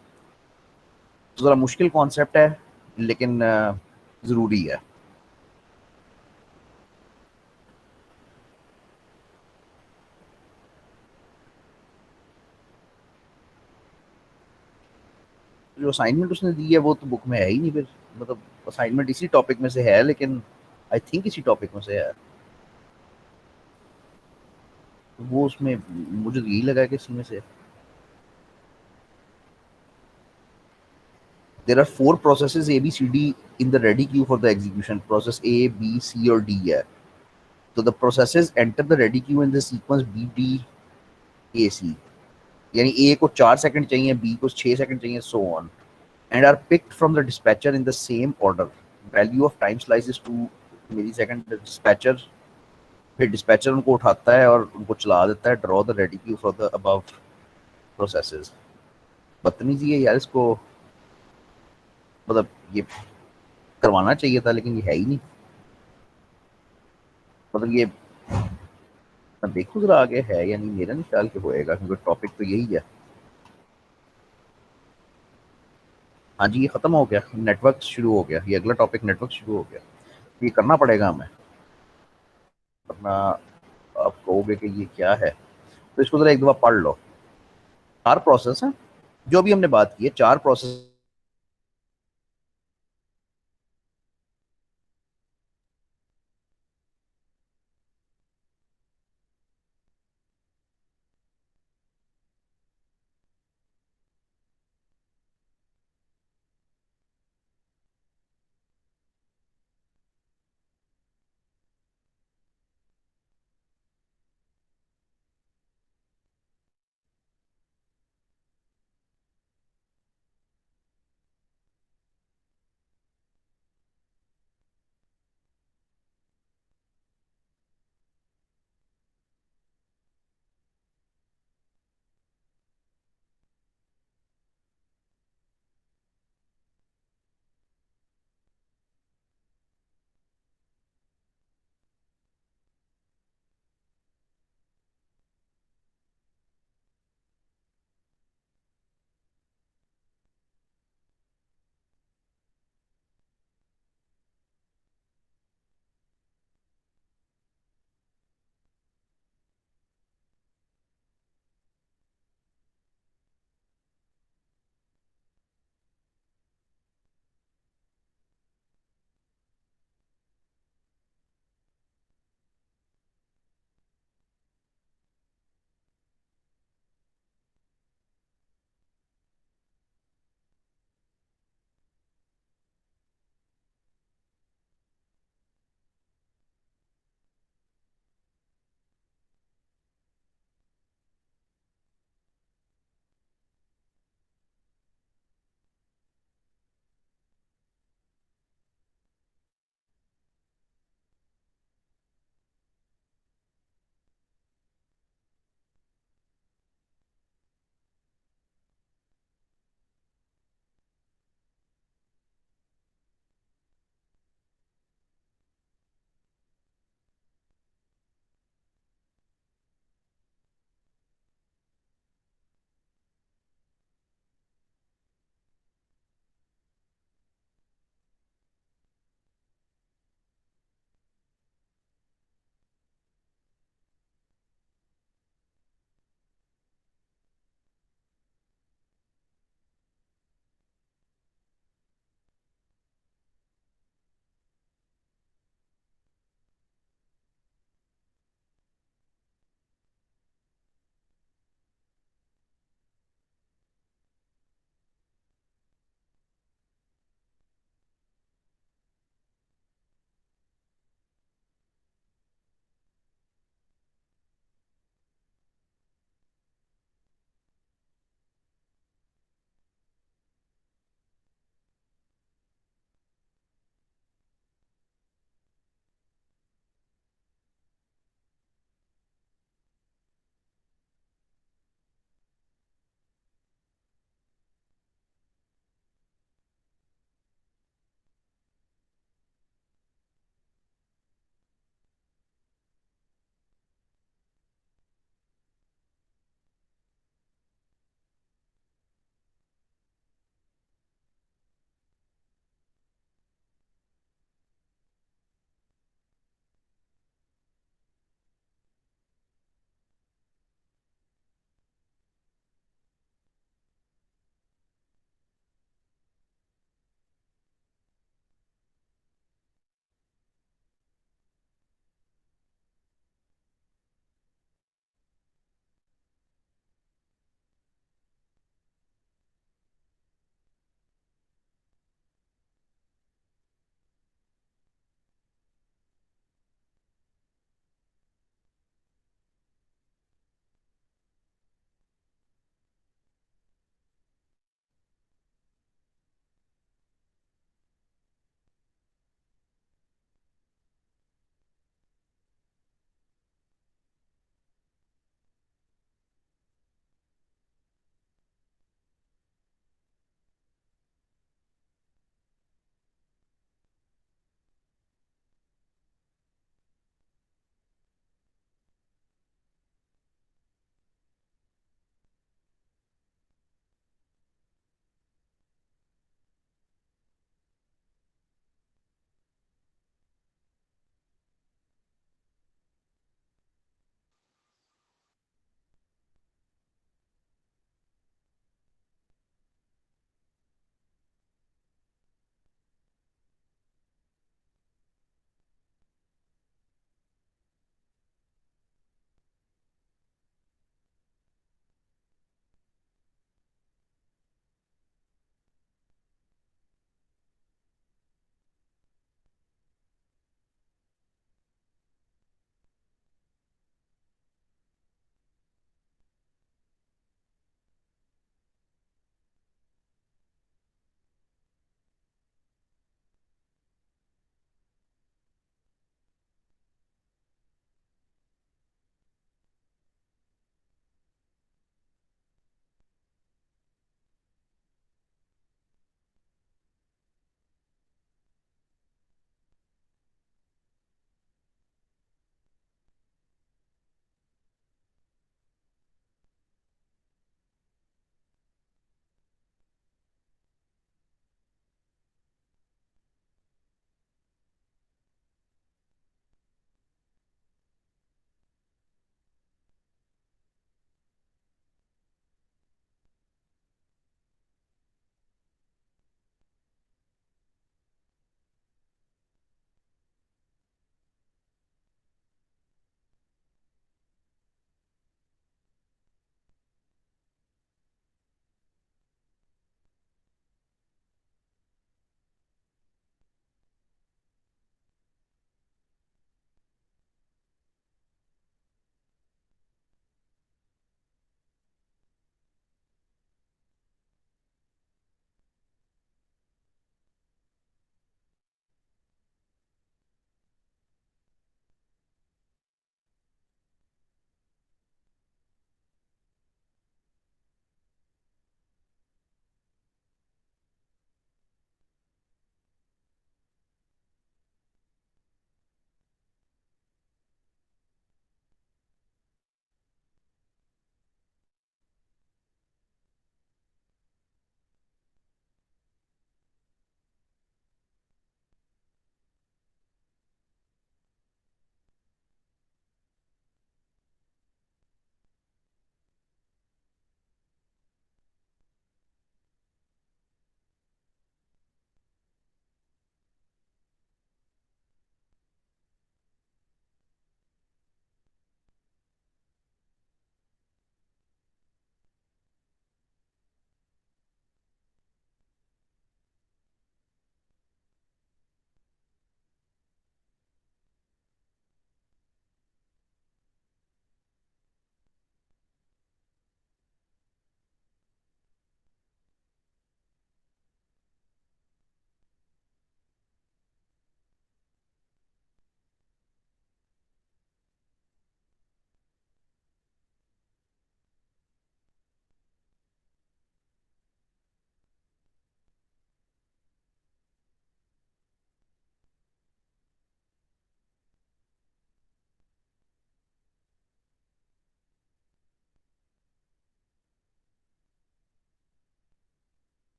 तो ज़रा मुश्किल कॉन्सेप्ट है, लेकिन ज़रूरी है। जो असाइनमेंट उसने दी है वो तो बुक में है ही नहीं फिर। मतलब असाइनमेंट इसी टॉपिक में से है, लेकिन आई थिंक इसी टॉपिक में से है। वो उसमें मुझे तो यही लगा कि इसी में से। There are 4 processes A B C D in the ready queue for the execution. Process A, B, C और D है। तो the processes enter the ready queue in the sequence B, D, A, C। यानी A को 4 second चाहिए, B को 6 second चाहिए, so on, and are picked from the dispatcher in the same order. Value of time slice is 2 millisecond. The dispatcher फिर dispatcher उनको उठाता है और उनको चला देता है। Draw the ready queue for the above processes. बदतमीजी है यार, इसको मतलब ये करवाना चाहिए था, लेकिन ये है ही नहीं। मतलब ये मैं देखूँ जरा आगे है या नहीं, मेरा नहीं ख्याल कि होएगा, क्योंकि टॉपिक तो यही है। हाँ जी, ये खत्म हो गया, नेटवर्क शुरू हो गया, ये अगला टॉपिक नेटवर्क शुरू हो गया। ये करना पड़ेगा हमें, वरना आप कहोगे कि ये क्या है। तो इसको जरा एक दफा पढ़ लो। 4 प्रोसेस हैं जो भी हमने बात की है, 4 प्रोसेस।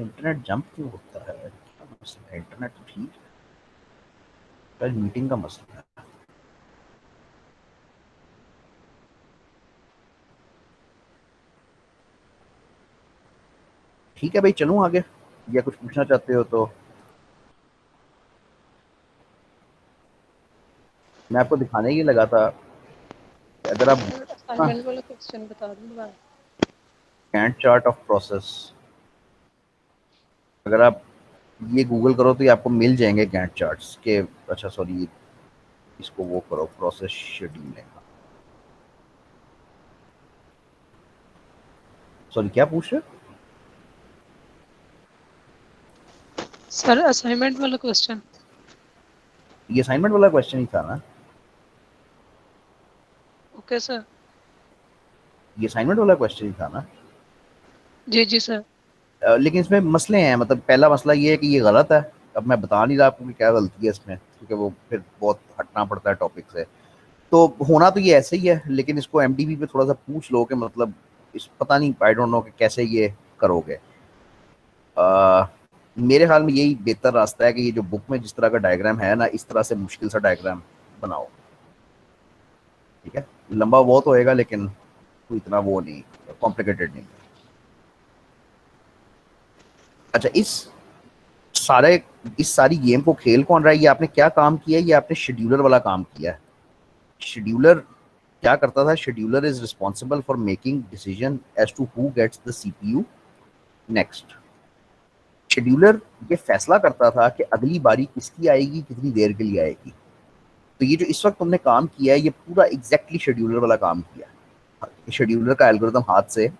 इंटरनेट जंप क्यों होता है? क्या मसला है? इंटरनेट तो ठीक है, शायद मीटिंग का मसला है। ठीक है भाई, चलूं आगे या कुछ पूछना चाहते हो तो? मैं आपको दिखाने ही लगा था कि अगर आप असाइनमेंट वाला क्वेश्चन बता दूंगा। गैंट चार्ट ऑफ प्रोसेस, अगर आप ये गूगल करो तो ये आपको मिल जाएंगे गैंट चार्ट्स के। अच्छा सॉरी, इसको वो करो, प्रोसेस शेड्यूलिंग। सॉरी, क्या पूछ रहे हो? सर असाइनमेंट वाला क्वेश्चन। ये असाइनमेंट वाला क्वेश्चन ही था ना? Okay sir. ये असाइनमेंट वाला क्वेश्चन ही था ना? जी जी सर। लेकिन इसमें मसले हैं। मतलब पहला मसला ये है कि ये गलत है। अब मैं बता नहीं रहा आपको कि क्या गलती है इसमें, क्योंकि वो फिर बहुत हटना पड़ता है टॉपिक से। तो होना तो ये ऐसे ही है, लेकिन इसको एमडीबी पे थोड़ा सा पूछ लो कि मतलब इस पता नहीं, आई डोंट नो कि कैसे ये करोगे। मेरे ख्याल में यही बेहतर रास्ता है कि ये जो बुक में जिस तरह का डायग्राम है ना, इस तरह से मुश्किल सा डायग्राम बनाओ। ठीक है, लंबा बहुत होएगा लेकिन कोई इतना वो नहीं, कॉम्प्लिकेटेड नहीं। अच्छा, सारे इस सारी गेम को खेल कौन रहा है? ये आपने क्या काम किया है? ये आपने शेड्यूलर वाला काम किया है। शेड्यूलर क्या करता था? Scheduler is responsible for making decision as to who gets the CPU next. Scheduler ये फैसला करता था कि अगली बारी किसकी आएगी, कितनी देर के लिए आएगी। तो ये जो इस वक्त तुमने काम किया है, ये पूरा एग्जैक्टली शेड्यूलर वाला काम किया। शेड्यूलर का एल्गोरिथम हाथ से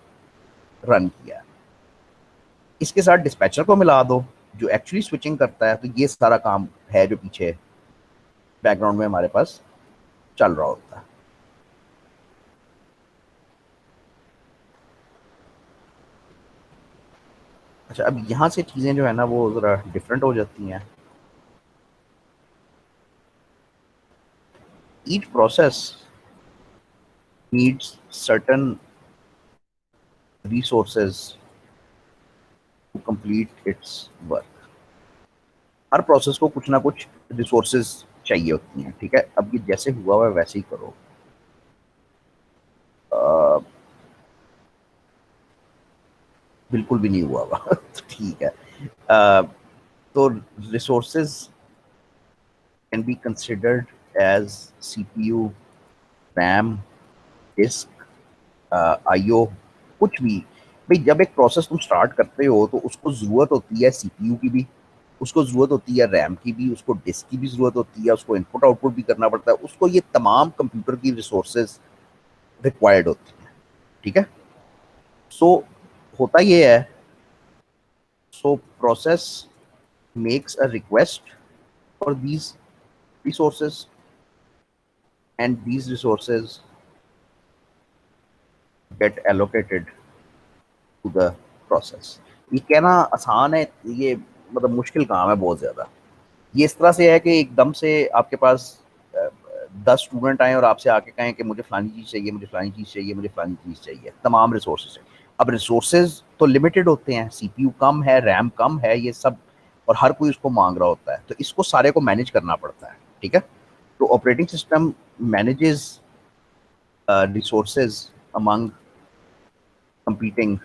रन किया। इसके साथ डिस्पैचर को मिला दो जो एक्चुअली स्विचिंग करता है, तो ये सारा काम है जो पीछे बैकग्राउंड में हमारे पास चल रहा होता है। अच्छा, अब यहाँ से चीज़ें जो है ना वो ज़रा डिफरेंट हो जाती हैं। Each process needs certain resources to complete its work. हर प्रोसेस को कुछ ना कुछ रिसोर्सेज चाहिए होती हैं। ठीक है, अब ये जैसे हुआ हुआ है वैसे ही करो। बिल्कुल भी नहीं हुआ हुआ तो ठीक है। तो resources can be considered as CPU, RAM, disk, IO, कुछ भी। भाई जब एक प्रोसेस तुम स्टार्ट करते हो तो उसको जरूरत होती है सीपीयू की भी, उसको जरूरत होती है रैम की भी, उसको डिस्क की भी जरूरत होती है, उसको इनपुट आउटपुट भी करना पड़ता है, उसको ये तमाम कंप्यूटर की रिसोर्सेज रिक्वायर्ड होती है। ठीक है, सो होता ये है, so process makes a request for these resources and these resources get allocated to the process। ये कहना आसान है, ये मतलब मुश्किल काम है बहुत ज़्यादा। ये इस तरह से है कि एकदम से आपके पास 10 स्टूडेंट आए और आपसे आके कहें कि मुझे फलानी चीज़ चाहिए, मुझे फलानी चीज़ चाहिए, मुझे फलानी चीज़ चाहिए, तमाम रिसोर्सेज। अब रिसोर्सेज तो लिमिटेड होते हैं, सीपीयू कम है, रैम कम है, ये सब, और हर कोई उसको मांग रहा होता है, तो इसको सारे को मैनेज करना पड़ता है। ठीक है, तो operating system manages resources among competing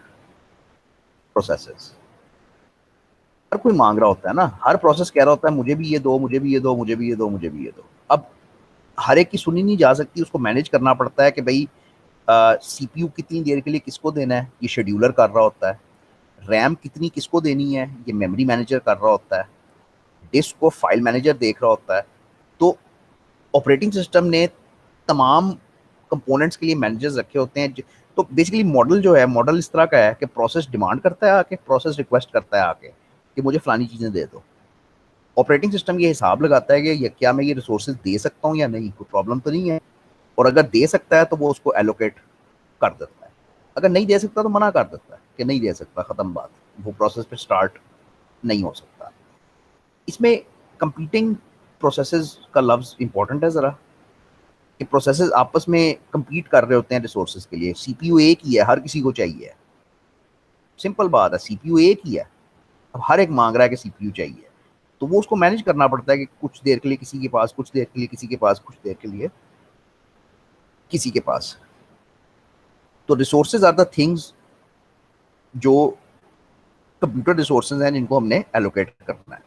processes। हर कोई मांग रहा होता है ना, हर प्रोसेस कह रहा होता है मुझे भी ये दो, मुझे भी ये दो, मुझे भी ये दो, मुझे भी ये दो। अब हर एक की सुनी नहीं जा सकती, उसको मैनेज करना पड़ता है कि भाई सीपीयू कितनी देर के लिए किसको देना है, ये शेड्यूलर कर रहा होता है। रैम कितनी किसको देनी है, ये मेमोरी मैनेजर कर रहा होता है। डिस्क को फाइल मैनेजर देख रहा होता है। तो ऑपरेटिंग सिस्टम ने तमाम कंपोनेंट्स के लिए मैनेजर्स रखे होते हैं। तो बेसिकली मॉडल जो है, मॉडल इस तरह का है कि प्रोसेस डिमांड करता है आके, प्रोसेस रिक्वेस्ट करता है आके कि मुझे फलानी चीज़ें दे दो। ऑपरेटिंग सिस्टम ये हिसाब लगाता है कि ये क्या मैं ये रिसोर्सेज दे सकता हूँ या नहीं, कोई प्रॉब्लम तो नहीं है। और अगर दे सकता है तो वो उसको एलोकेट कर देता है, अगर नहीं दे सकता तो मना कर देता है कि नहीं दे सकता, ख़त्म बात, वो प्रोसेस पे स्टार्ट नहीं हो सकता। इसमें कंपीटिंग प्रोसेसेस का लफ्ज़ इंपॉर्टेंट है ज़रा, कि प्रोसेसेस आपस में compete कर रहे होते हैं रिसोर्सेज के लिए। सीपीयू एक ही है, हर किसी को चाहिए, सिंपल बात है, सीपीयू एक ही है। अब हर एक मांग रहा है कि सीपीयू चाहिए, तो वो उसको मैनेज करना पड़ता है कि कुछ देर के लिए किसी के पास, कुछ देर के लिए किसी के पास, कुछ देर के लिए किसी के पास। तो रिसोर्सेज आर द थिंग्स जो कंप्यूटर रिसोर्सेज हैं जिनको हमने एलोकेट करना है।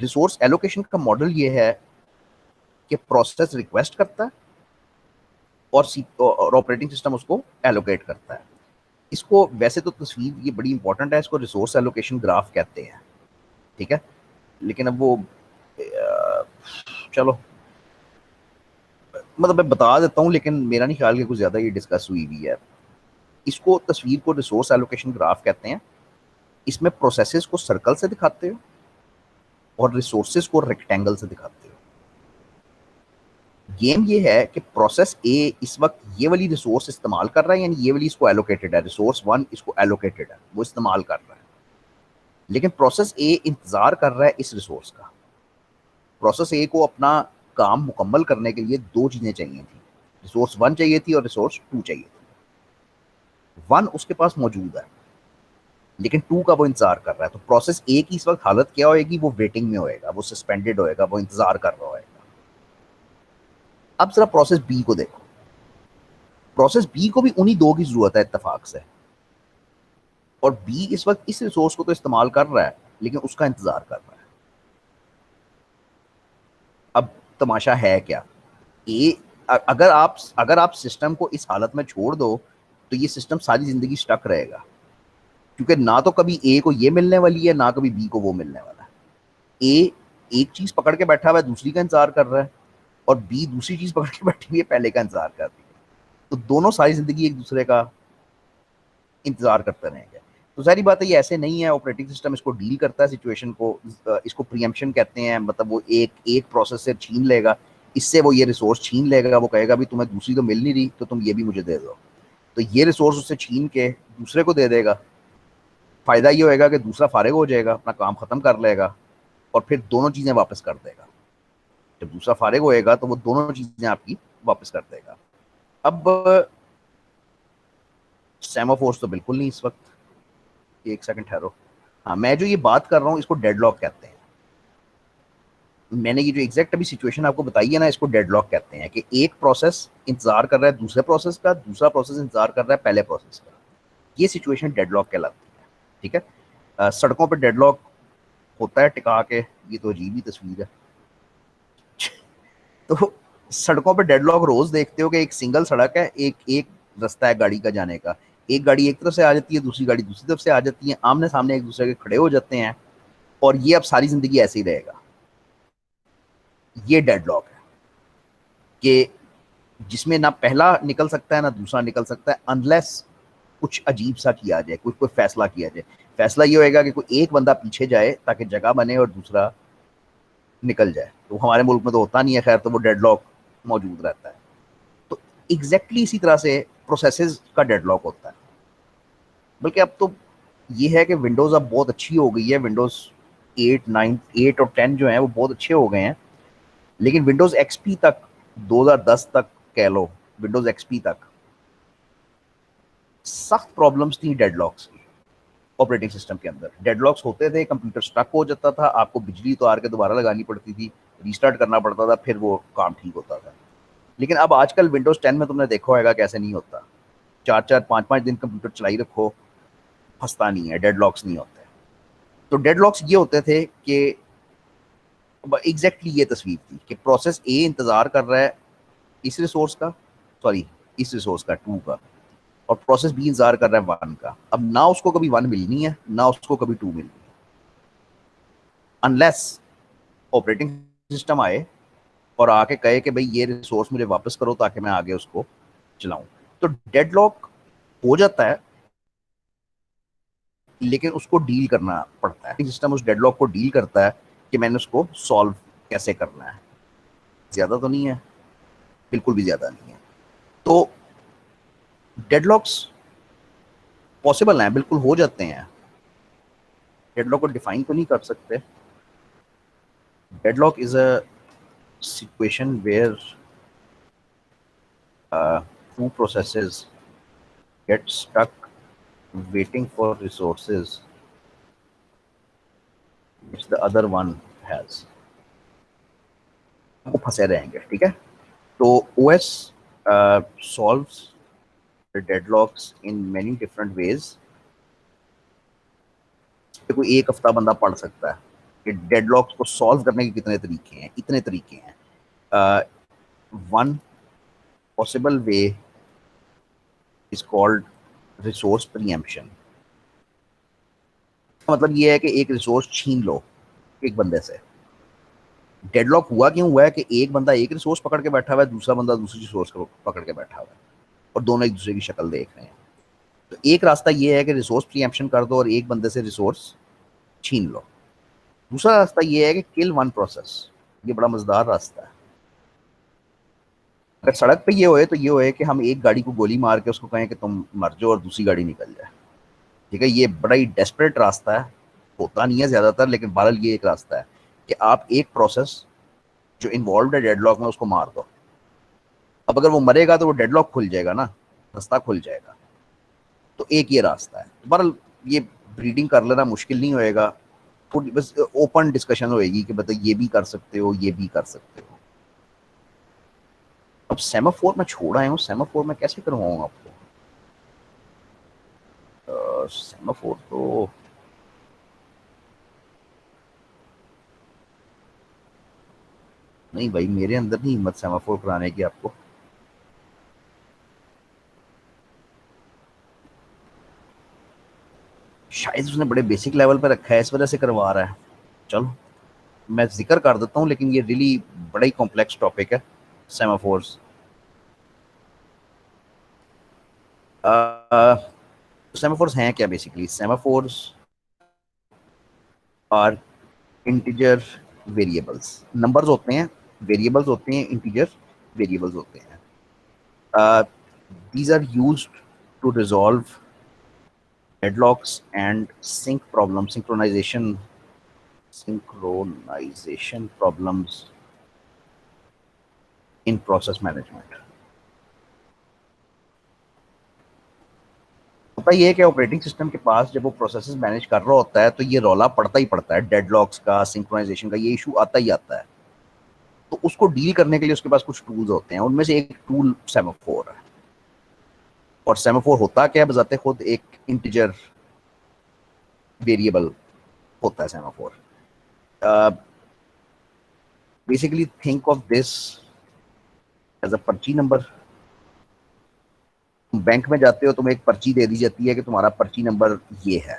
रिसोर्स एलोकेशन का मॉडल ये है कि प्रोसेस रिक्वेस्ट करता है और ऑपरेटिंग सिस्टम उसको एलोकेट करता है। इसको वैसे तो तस्वीर ये बड़ी इंपॉर्टेंट है, इसको रिसोर्स एलोकेशन ग्राफ कहते हैं, ठीक है। लेकिन अब वो चलो मतलब मैं बता देता हूँ, लेकिन मेरा नहीं ख्याल कि कुछ ज़्यादा ये डिस्कस हुई हुई है। इसको तस्वीर को रिसोर्स एलोकेशन ग्राफ कहते हैं। इसमें प्रोसेसेस को सर्कल से दिखाते हो और रिसोर्सेज को रेक्टेंगल से दिखाते हो। गेम ये है कि प्रोसेस ए इस वक्त ये वाली रिसोर्स इस्तेमाल कर रहा है, यानी ये वाली इसको एलोकेटेड है, रिसोर्स 1 इसको एलोकेटेड है, वो इस्तेमाल कर रहा है। लेकिन प्रोसेस ए इंतजार कर रहा है इस रिसोर्स का। प्रोसेस ए को अपना काम मुकम्मल करने के लिए दो चीजें चाहिए थी, रिसोर्स 1 चाहिए थी और रिसोर्स 2 चाहिए थी। 1 उसके पास मौजूद है लेकिन 2 का वो इंतजार कर रहा है। तो प्रोसेस ए की इस वक्त हालत क्या होएगी, वो वेटिंग में होएगा, वो सस्पेंडेड होएगा, वो इंतजार कर रहा होएगा। अब जरा प्रोसेस बी को देखो। प्रोसेस बी को भी उन्हीं दो की जरूरत है इत्तेफाक से, और बी इस वक्त इस रिसोर्स को तो इस्तेमाल कर रहा है लेकिन उसका इंतजार कर रहा है। अब तमाशा है क्या, ए अगर आप सिस्टम को इस हालत में छोड़ दो तो ये सिस्टम सारी जिंदगी स्टक रहेगा, क्योंकि ना तो कभी ए को ये मिलने वाली है ना कभी बी को वो मिलने वाला है। ए एक चीज पकड़ के बैठा हुआ है, दूसरी का इंतजार कर रहा है, और बी दूसरी चीज पकड़ के बैठी हुई है, पहले का इंतजार कर रही है। तो दोनों सारी जिंदगी एक दूसरे का इंतजार करते रहेंगे। तो सारी बात है, ये ऐसे नहीं है। ऑपरेटिंग सिस्टम इसको डील करता है सिचुएशन को, इसको प्रीएम्पशन कहते हैं। मतलब वो एक एक प्रोसेस से छीन लेगा, इससे वो ये रिसोर्स छीन लेगा, वो कहेगा भी तुम्हें दूसरी तो मिल नहीं रही तो तुम ये भी मुझे दे दो, तो ये रिसोर्स उससे छीन के दूसरे को दे देगा। फायदा ये होएगा कि दूसरा फारिग हो जाएगा, अपना काम खत्म कर लेगा और फिर दोनों चीजें वापस कर देगा। जब दूसरा फारिग होएगा तो वो दोनों चीजें आपकी वापस कर देगा। अब सेमाफोर्स तो बिल्कुल नहीं इस वक्त, एक सेकंड ठहरो। हाँ, मैं जो ये बात कर रहा हूँ इसको डेडलॉक कहते हैं। मैंने ये जो एग्जैक्ट अभी सिचुएशन आपको बताई है ना, इसको डेडलॉक कहते हैं कि एक प्रोसेस इंतजार कर रहा है दूसरे प्रोसेस का, दूसरा प्रोसेस इंतजार कर रहा है पहले प्रोसेस का। ये सिचुएशन डेडलॉक कहलाती है, ठीक है। सड़कों पर डेडलॉक होता है टिका के, ये तो अजीब ही तस्वीर है। तो सड़कों पर डेडलॉक रोज देखते हो कि एक सिंगल सड़क है, एक एक रास्ता है गाड़ी का जाने का, एक गाड़ी एक तरफ से आ जाती है, दूसरी गाड़ी दूसरी तरफ से आ जाती है, आमने सामने एक दूसरे के खड़े हो जाते हैं, और ये अब सारी जिंदगी ऐसे ही रहेगा। ये डेडलॉक है कि जिसमें ना पहला निकल सकता है ना दूसरा निकल सकता है, अनलेस कुछ अजीब सा किया जाए, कुछ कोई फैसला किया जाए। फैसला ये होएगा कि कोई एक बंदा पीछे जाए ताकि जगह बने और दूसरा निकल जाए। तो हमारे मुल्क में तो होता नहीं है, खैर, तो वो डेडलॉक मौजूद रहता है। तो एग्जैक्टली इसी तरह से प्रोसेसेस का डेडलॉक होता है। बल्कि अब तो ये है कि विंडोज़ अब बहुत अच्छी हो गई है, विंडोज़ 8 9 8 और 10 जो हैं वो बहुत अच्छे हो गए हैं। लेकिन विंडोज़ एक्सपी तक, 2010 तक कह लो, विंडोज़ एक्सपी तक सख्त प्रॉब्लम्स थी डेडलॉक्स की। ऑपरेटिंग सिस्टम के अंदर डेडलॉक्स होते थे, कंप्यूटर स्टक हो जाता था, आपको बिजली उतार के दोबारा लगानी पड़ती थी, रीस्टार्ट करना पड़ता था, फिर वो काम ठीक होता था। लेकिन अब आजकल विंडोज़ 10 में तुमने देखा होगा कैसे नहीं होता। 4 4 5 5 दिन कंप्यूटर चलाई रखो, फंसता नहीं है, डेडलॉक्स नहीं होते। तो डेडलॉक्स ये होते थे कि एग्जैक्टली ये तस्वीर थी कि प्रोसेस ए इंतजार कर रहा है इस रिसोर्स का, सॉरी इस रिसोर्स का 2 का, और प्रोसेस बी इंतजार कर रहा है 1 का। अब ना उसको कभी 1 मिलनी है ना उसको कभी 2 मिलनी है, अनलेस ऑपरेटिंग सिस्टम आए और आके कहे कि भाई ये रिसोर्स मुझे वापस करो ताकि मैं आगे उसको चलाऊं। तो डेडलॉक हो जाता है, लेकिन उसको डील करना पड़ता है। सिस्टम उस डेडलॉक को डील करता है कि मैंने उसको सॉल्व कैसे करना है। ज्यादा तो नहीं है, बिल्कुल भी ज्यादा नहीं है। तो डेडलॉक्स पॉसिबल हैं, बिल्कुल हो जाते हैं। डेडलॉक को डिफाइन तो नहीं कर सकते। Deadlock is a situation where two processes get stuck waiting for resources which the other one has. वो फंसे रहेंगे, ठीक है। तो OS solves the deadlocks in many different ways. कोई एक हफ्ता बंदा पढ़ सकता है कि डेडलॉक्स को सॉल्व करने के कितने तरीके हैं, इतने तरीके हैं। One possible way is called resource preemption. मतलब ये है कि एक रिसोर्स छीन लो एक बंदे से। डेडलॉक हुआ क्यों हुआ है कि एक बंदा एक रिसोर्स पकड़ के बैठा हुआ है, दूसरा बंदा दूसरी रिसोर्स को पकड़ के बैठा हुआ है और दोनों एक दूसरे की शक्ल देख रहे हैं। तो एक रास्ता ये है कि रिसोर्स प्रीएम्पशन कर दो और एक बंदे से रिसोर्स छीन लो। दूसरा रास्ता ये है कि किल वन प्रोसेस। ये बड़ा मजेदार रास्ता है। अगर सड़क पे ये होए तो ये होए कि हम एक गाड़ी को गोली मार के उसको कहें कि तुम मर जाओ और दूसरी गाड़ी निकल जाए, ठीक है। ये बड़ा ही डेस्परेट रास्ता है, होता नहीं है ज्यादातर, लेकिन बहरहाल ये एक रास्ता है कि आप एक प्रोसेस जो इन्वॉल्व है डेडलॉक में उसको मार दो। अब अगर वो मरेगा तो वो डेडलॉक खुल जाएगा ना, रास्ता खुल जाएगा। तो एक ये रास्ता है। बहरहाल ये ब्रीडिंग कर लेना मुश्किल नहीं होएगा, थोड़ी बस ओपन डिस्कशन होएगी कि मतलब ये भी कर सकते हो, ये भी कर सकते हो। अब सेमाफोर में छोड़ आए हूँ, सेमाफोर में कैसे करवाऊँ आपको? सेमाफोर तो नहीं भाई, मेरे अंदर नहीं हिम्मत सेमाफोर कराने की आपको। शायद उसने बड़े बेसिक लेवल पर रखा है, इस वजह से करवा रहा है। चलो मैं जिक्र कर देता हूँ, लेकिन ये रियली बड़ा ही कॉम्प्लेक्स टॉपिक है सेमाफोर्स। सेमाफोर्स हैं क्या? Basically semaphores are integer variables. Numbers होते हैं, वेरिएबल्स होते हैं, इंटीजर वेरिएबल्स होते हैं। these are used to resolve deadlocks and synchronization problems in process management. होता ये है कि ऑपरेटिंग सिस्टम के पास जब वो प्रोसेसेस मैनेज कर रहा होता है तो ये रौला पड़ता ही पड़ता है, डेडलॉक्स का, सिंक्रोनाइजेशन का, ये इशू आता ही आता है। तो उसको डील करने के लिए उसके पास कुछ टूल्स होते हैं, उनमें से एक टूल सेमाफोर है। और सेमाफोर होता क्या है? बजाते खुद एक इंटीजर वेरिएबल होता है semaphore. Basically think of this as a पर्ची नंबर। बैंक में जाते हो, तुम्हें एक पर्ची दे दी जाती है कि तुम्हारा पर्ची नंबर ये है,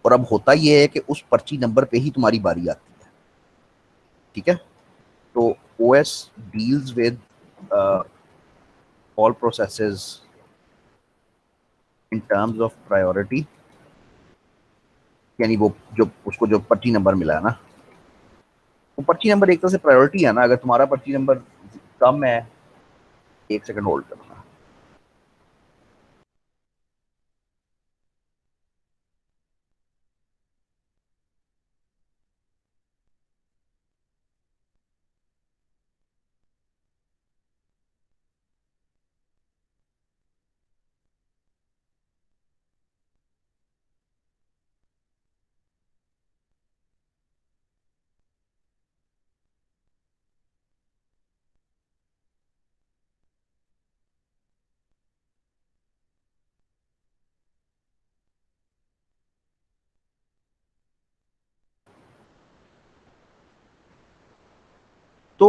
और अब होता ये है कि उस पर्ची नंबर पे ही तुम्हारी बारी आती है, ठीक है। तो OS deals with all processes in terms of priority, यानी वो जो उसको जो पर्ची नंबर मिला है ना, वो पर्ची नंबर एक तरह से प्रायोरिटी है ना। अगर तुम्हारा पर्ची नंबर कम है, एक सेकंड होल्ड करना। तो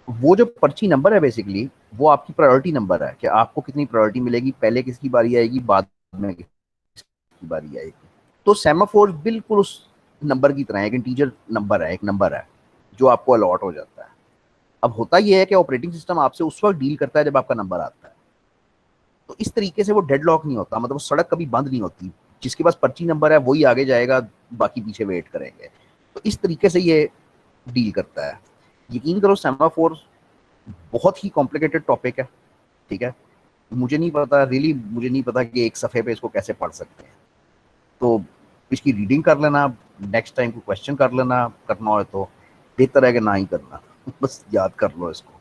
वो जो पर्ची नंबर है बेसिकली वो आपकी प्रायोरिटी नंबर है कि आपको कितनी प्रायोरिटी मिलेगी, पहले किसकी बारी आएगी, बाद में किसकी बारी आएगी। तो सेमाफोर बिल्कुल उस नंबर की तरह है, एक इंटीजर नंबर है, एक नंबर है जो आपको अलॉट हो जाता है। अब होता यह है कि ऑपरेटिंग सिस्टम आपसे उस वक्त डील करता है जब आपका नंबर आता है। तो इस तरीके से वो डेडलॉक नहीं होता, मतलब वो सड़क कभी बंद नहीं होती। जिसके पास पर्ची नंबर है वही आगे जाएगा, बाकी पीछे वेट करेंगे। तो इस तरीके से ये डील करता है। यकीन करो सेमाफोर बहुत ही कॉम्प्लिकेटेड टॉपिक है, ठीक है। मुझे नहीं पता, रियली मुझे नहीं पता कि एक सफ़े पे इसको कैसे पढ़ सकते हैं। तो इसकी रीडिंग कर लेना, नेक्स्ट टाइम को क्वेश्चन कर लेना, करना हो तो। बेहतर है कि ना ही करना, बस याद कर लो इसको।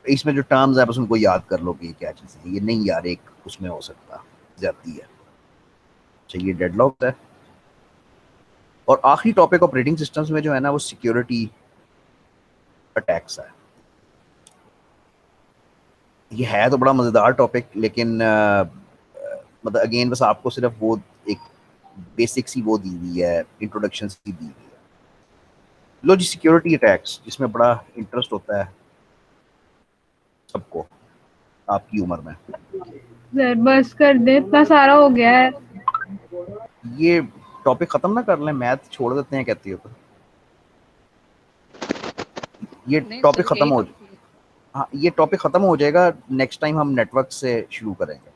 इसमें जो टर्म्स है बस उनको याद कर लो कि क्या चीज़ है। ये नहीं यार एक उसमें हो सकता, जाती है। अच्छा ये डेडलॉक है, और आखिरी टॉपिक ऑपरेटिंग सिस्टम्स में जो है ना वो सिक्योरिटी अटैक्स है। ये है तो बड़ा मज़ेदार टॉपिक, लेकिन मतलब अगेन बस आपको सिर्फ वो एक बेसिक सी वो दी हुई है, इंट्रोडक्शन सी दी हुई है। लो जी, सिक्योरिटी अटैक्स, जिसमें बड़ा इंटरेस्ट होता है सबको आपकी उम्र में। सर बस कर दे, इतना सारा हो गया है। ये टॉपिक खत्म ना कर लें, मैथ छोड़ देते हैं कहती हो तो। ये नहीं टॉपिक सर, खत्म यही हो, टॉपिक है। हाँ ये टॉपिक खत्म हो जाएगा, नेक्स्ट टाइम हम नेटवर्क से शुरू करेंगे,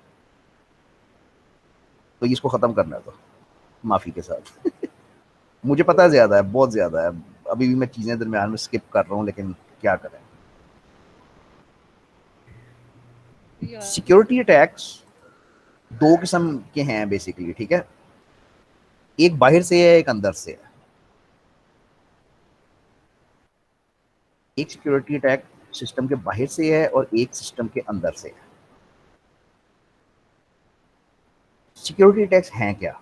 तो इसको खत्म करना है तो माफी के साथ। मुझे पता है ज्यादा है, बहुत ज्यादा है, अभी भी मैं चीजें दरमियान में स्किप कर रहा हूँ, लेकिन क्या करें। यार सिक्योरिटी अटैक्स दो किस्म के हैं बेसिकली, ठीक है। एक बाहर से है, एक अंदर से है। एक सिक्योरिटी अटैक सिस्टम के बाहर से है और एक सिस्टम के अंदर से है। सिक्योरिटी अटैक्स हैं क्या?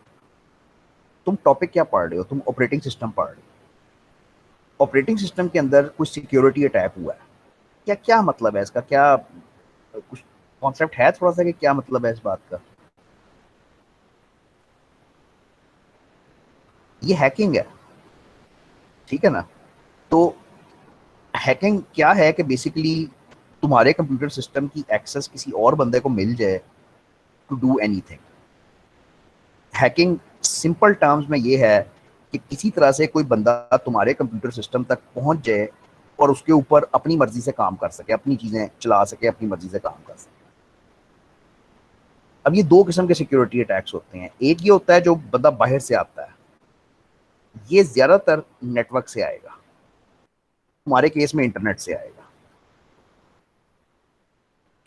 तुम टॉपिक क्या पढ़ रहे हो? तुम ऑपरेटिंग सिस्टम पढ़ रहे हो। ऑपरेटिंग सिस्टम के अंदर कुछ सिक्योरिटी अटैक हुआ है, क्या क्या मतलब है इसका? क्या कुछ कॉन्सेप्ट है थोड़ा सा कि क्या मतलब है इस बात का? ये हैकिंग है, ठीक है ना। तो हैकिंग क्या है कि बेसिकली तुम्हारे कंप्यूटर सिस्टम की एक्सेस किसी और बंदे को मिल जाए to do anything. Hacking simple terms में ये है कि किसी तरह से कोई बंदा तुम्हारे कंप्यूटर सिस्टम तक पहुंच जाए और उसके ऊपर अपनी मर्जी से काम कर सके, अपनी चीजें चला सके, अपनी मर्जी से काम कर सके। अब ये दो किस्म के सिक्योरिटी अटैक्स होते हैं। एक ये होता है जो बंदा बाहर से आता है, ये ज्यादातर नेटवर्क से आएगा, तुम्हारे केस में इंटरनेट से आएगा,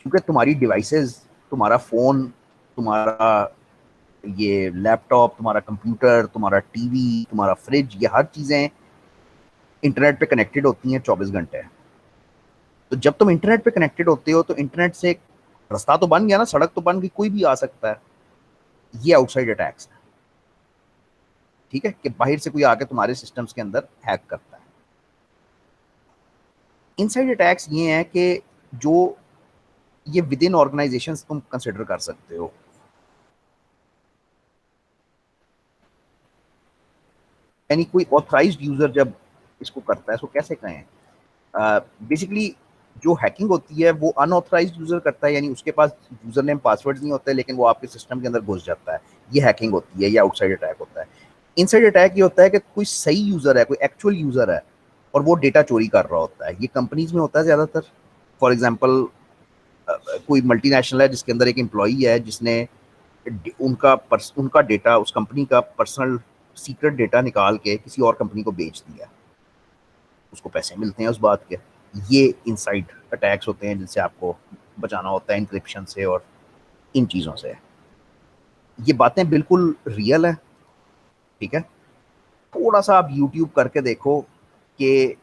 क्योंकि तुम्हारी डिवाइसेस, तुम्हारा फोन, तुम्हारा ये लैपटॉप, तुम्हारा कंप्यूटर, तुम्हारा टीवी, तुम्हारा फ्रिज, ये हर चीजें इंटरनेट पे कनेक्टेड होती हैं 24 घंटे। तो जब तुम इंटरनेट पे कनेक्टेड होते हो तो इंटरनेट से एक रास्ता तो बन गया ना, सड़क तो बन गई, कोई भी आ सकता है। ये आउटसाइड अटैक्स है, ठीक है, कि बाहर से कोई आके तुम्हारे सिस्टम्स के अंदर हैक करता है। इनसाइड अटैक्स ये हैं कि जो ये विद इन ऑर्गेनाइजेशन तुम कंसिडर कर सकते हो। यानी कोई ऑथराइज्ड यूजर जब इसको करता है, इसको कैसे कहें, बेसिकली जो हैकिंग होती है वो अनऑथराइज्ड यूजर करता है, यानी उसके पास यूजर नेम पासवर्ड नहीं होता है, लेकिन वो आपके सिस्टम के अंदर घुस जाता है। ये हैकिंग होती है, ये आउटसाइड अटैक होता है। इनसाइड अटैक ये होता है कि कोई सही यूजर है, कोई एक्चुअल यूजर है, और वो डेटा चोरी कर रहा होता है। ये कंपनीज में होता है ज्यादातर। फॉर एग्जाम्पल, कोई मल्टीनेशनल है जिसके अंदर एक एम्प्लॉई है जिसने उनका डेटा, उस कंपनी का पर्सनल सीक्रेट डेटा निकाल के किसी और कंपनी को बेच दिया, उसको पैसे मिलते हैं उस बात के। ये इनसाइड अटैक्स होते हैं जिनसे आपको बचाना होता है, इंक्रिप्शन से और इन चीज़ों से। ये बातें बिल्कुल रियल है, ठीक है। थोड़ा सा आप यूट्यूब करके देखो कि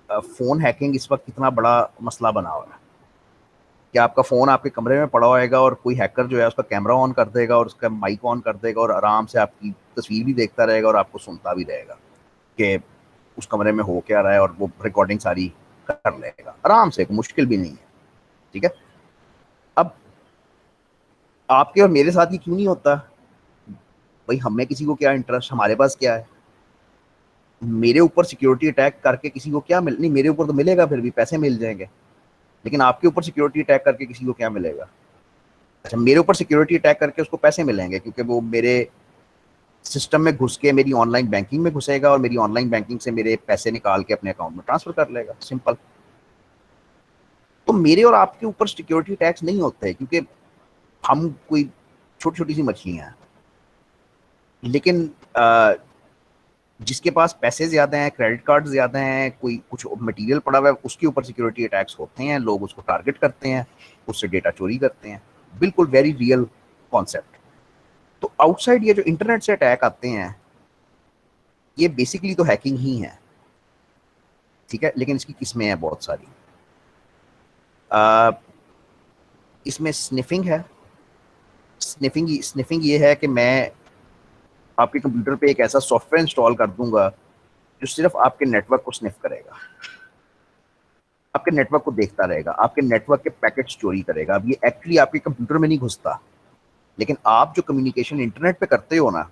फ़ोन हैकिंग इस वक्त कितना बड़ा मसला बना हुआ है। कि आपका फ़ोन आपके कमरे में पड़ा होएगा और कोई हैकर जो है उसका कैमरा ऑन कर देगा और उसका माइक ऑन कर देगा और आराम से आपकी तस्वीर भी देखता रहेगा और आपको सुनता भी रहेगा कि उस कमरे में हो क्या रहा है, और वो रिकॉर्डिंग सारी कर लेगा आराम से, मुश्किल भी नहीं है, ठीक है। अब आपके और मेरे साथ ही क्यों नहीं होता? भाई हमें किसी को क्या इंटरेस्ट, हमारे पास क्या है? मेरे ऊपर सिक्योरिटी अटैक करके किसी को क्या मिल, नहीं मेरे ऊपर तो मिलेगा, फिर भी पैसे मिल जाएंगे, लेकिन आपके ऊपर सिक्योरिटी अटैक करके किसी को क्या मिलेगा? अच्छा, मेरे ऊपर सिक्योरिटी अटैक करके उसको पैसे मिलेंगे क्योंकि वो मेरे सिस्टम में घुस के मेरी ऑनलाइन बैंकिंग में घुसेगा और मेरी ऑनलाइन बैंकिंग से मेरे पैसे निकाल के अपने अकाउंट में ट्रांसफर कर लेगा, सिंपल। तो मेरे और आपके ऊपर सिक्योरिटी टैक्स नहीं होता है क्योंकि हम कोई छोटी छोटी सी मछलियां हैं। लेकिन जिसके पास पैसे ज्यादा हैं, क्रेडिट कार्ड ज्यादा हैं, कोई कुछ मटेरियल पड़ा हुआ है, उसके ऊपर सिक्योरिटी अटैक्स होते हैं, लोग उसको टारगेट करते हैं, उससे डेटा चोरी करते हैं। बिल्कुल वेरी रियल कॉन्सेप्ट। तो आउटसाइड ये जो इंटरनेट से अटैक आते हैं, ये बेसिकली तो हैकिंग ही है, ठीक है, लेकिन इसकी किस्में हैं बहुत सारी। इसमें स्निफिंग है। स्निफिंग ये है कि मैं आपके कंप्यूटर पे एक ऐसा सॉफ्टवेयर इंस्टॉल कर दूंगा जो सिर्फ आपके नेटवर्क को स्निफ करेगा, आपके नेटवर्क को देखता रहेगा, आपके नेटवर्क के पैकेट्स चोरी करेगा। अब ये एक्चुअली आपके कंप्यूटर में नहीं घुसता, लेकिन आप जो कम्युनिकेशन इंटरनेट पे करते हो ना,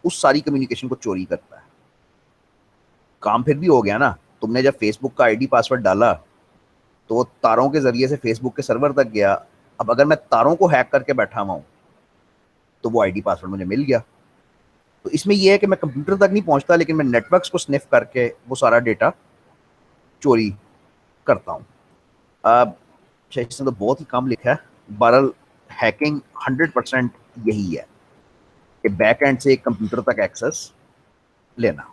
उस सारी कम्युनिकेशन को चोरी करता है। काम फिर भी हो गया ना, तुमने जब फेसबुक का आईडी पासवर्ड डाला तो वो तारों के जरिए से फेसबुक के सर्वर तक गया। अब अगर मैं तारों को हैक करके बैठा हुआ हूँ तो वो आईडी पासवर्ड मुझे मिल गया। तो इसमें यह है कि मैं कंप्यूटर तक नहीं पहुंचता, लेकिन मैं नेटवर्क्स को स्निफ करके वो सारा डेटा चोरी करता हूँ। अब इसने तो बहुत ही कम लिखा है, बहरहाल हैकिंग 100% यही है कि बैक एंड से एक कंप्यूटर तक एक्सेस लेना।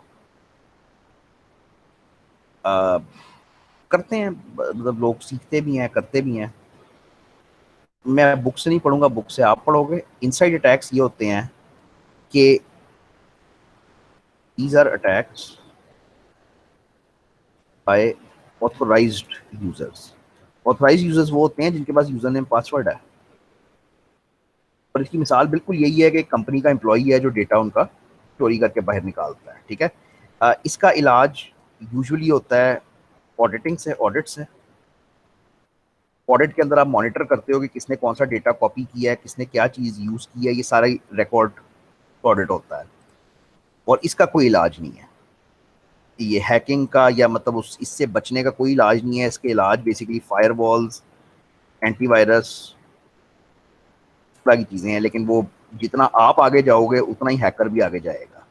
करते हैं, मतलब लोग सीखते भी हैं, करते भी हैं। मैं बुक से नहीं पढ़ूंगा, बुक से आप पढ़ोगे। इनसाइड अटैक्स ये होते हैं कि these are attacks by authorized users। authorized users वो होते हैं जिनके पास यूजर नेम पासवर्ड है। और इसकी मिसाल बिल्कुल यही है कि एक कंपनी का एम्प्लॉई है जो डेटा उनका चोरी करके बाहर निकालता है। ठीक है, इसका इलाज यूजुअली होता है ऑडिटिंग से, ऑडिट से। ऑडिट के अंदर आप मॉनिटर करते हो कि किसने कौन सा डेटा कॉपी किया है, किसने क्या चीज़ यूज़ की है, ये सारा रिकॉर्ड ऑडिट होता है। और इसका कोई इलाज नहीं है, ये हैकिंग का या मतलब उस इससे बचने का कोई इलाज नहीं है। इसके इलाज बेसिकली फायरवॉल्स, एंटीवायरस, इस तरह की चीज़ें हैं। लेकिन वो जितना आप आगे जाओगे उतना ही हैकर भी आगे जाएगा।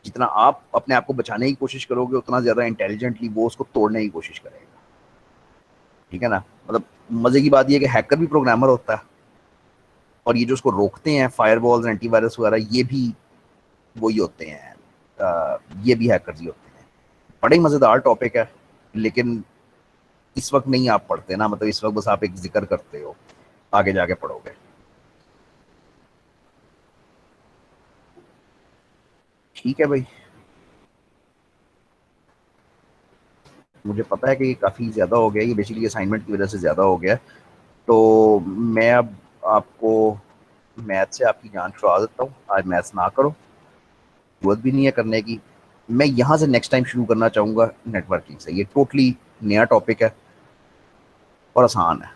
जितना आप अपने आप को बचाने की कोशिश करोगे उतना ज़्यादा इंटेलिजेंटली वो उसको तोड़ने की कोशिश करेगा। ठीक है ना, मतलब मज़े की बात यह है कि हैकर भी प्रोग्रामर होता है, और ये जो उसको रोकते हैं फायरवॉल्स, एंटीवायरस वगैरह, ये भी वही होते हैं। ये भी हैकर्स ही होते हैं। बड़ा ही मज़ेदार टॉपिक है, लेकिन इस वक्त नहीं आप पढ़ते ना, मतलब इस वक्त बस आप एक जिक्र करते हो, आगे जाके पढ़ोगे। ठीक है भाई, मुझे पता है कि ये काफ़ी ज़्यादा हो गया, ये बेसिकली असाइनमेंट की वजह से ज़्यादा हो गया। तो मैं अब आपको मैथ से आपकी जान छुड़ा देता हूँ। आज मैथ्स ना करो, जरूरत भी नहीं है करने की। मैं यहाँ से नेक्स्ट टाइम शुरू करना चाहूँगा नेटवर्किंग से। ये टोटली नया टॉपिक है और आसान है,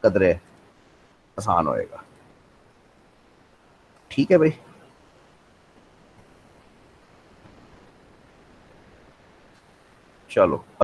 कदरे आसान होएगा। ठीक है भाई, चलो।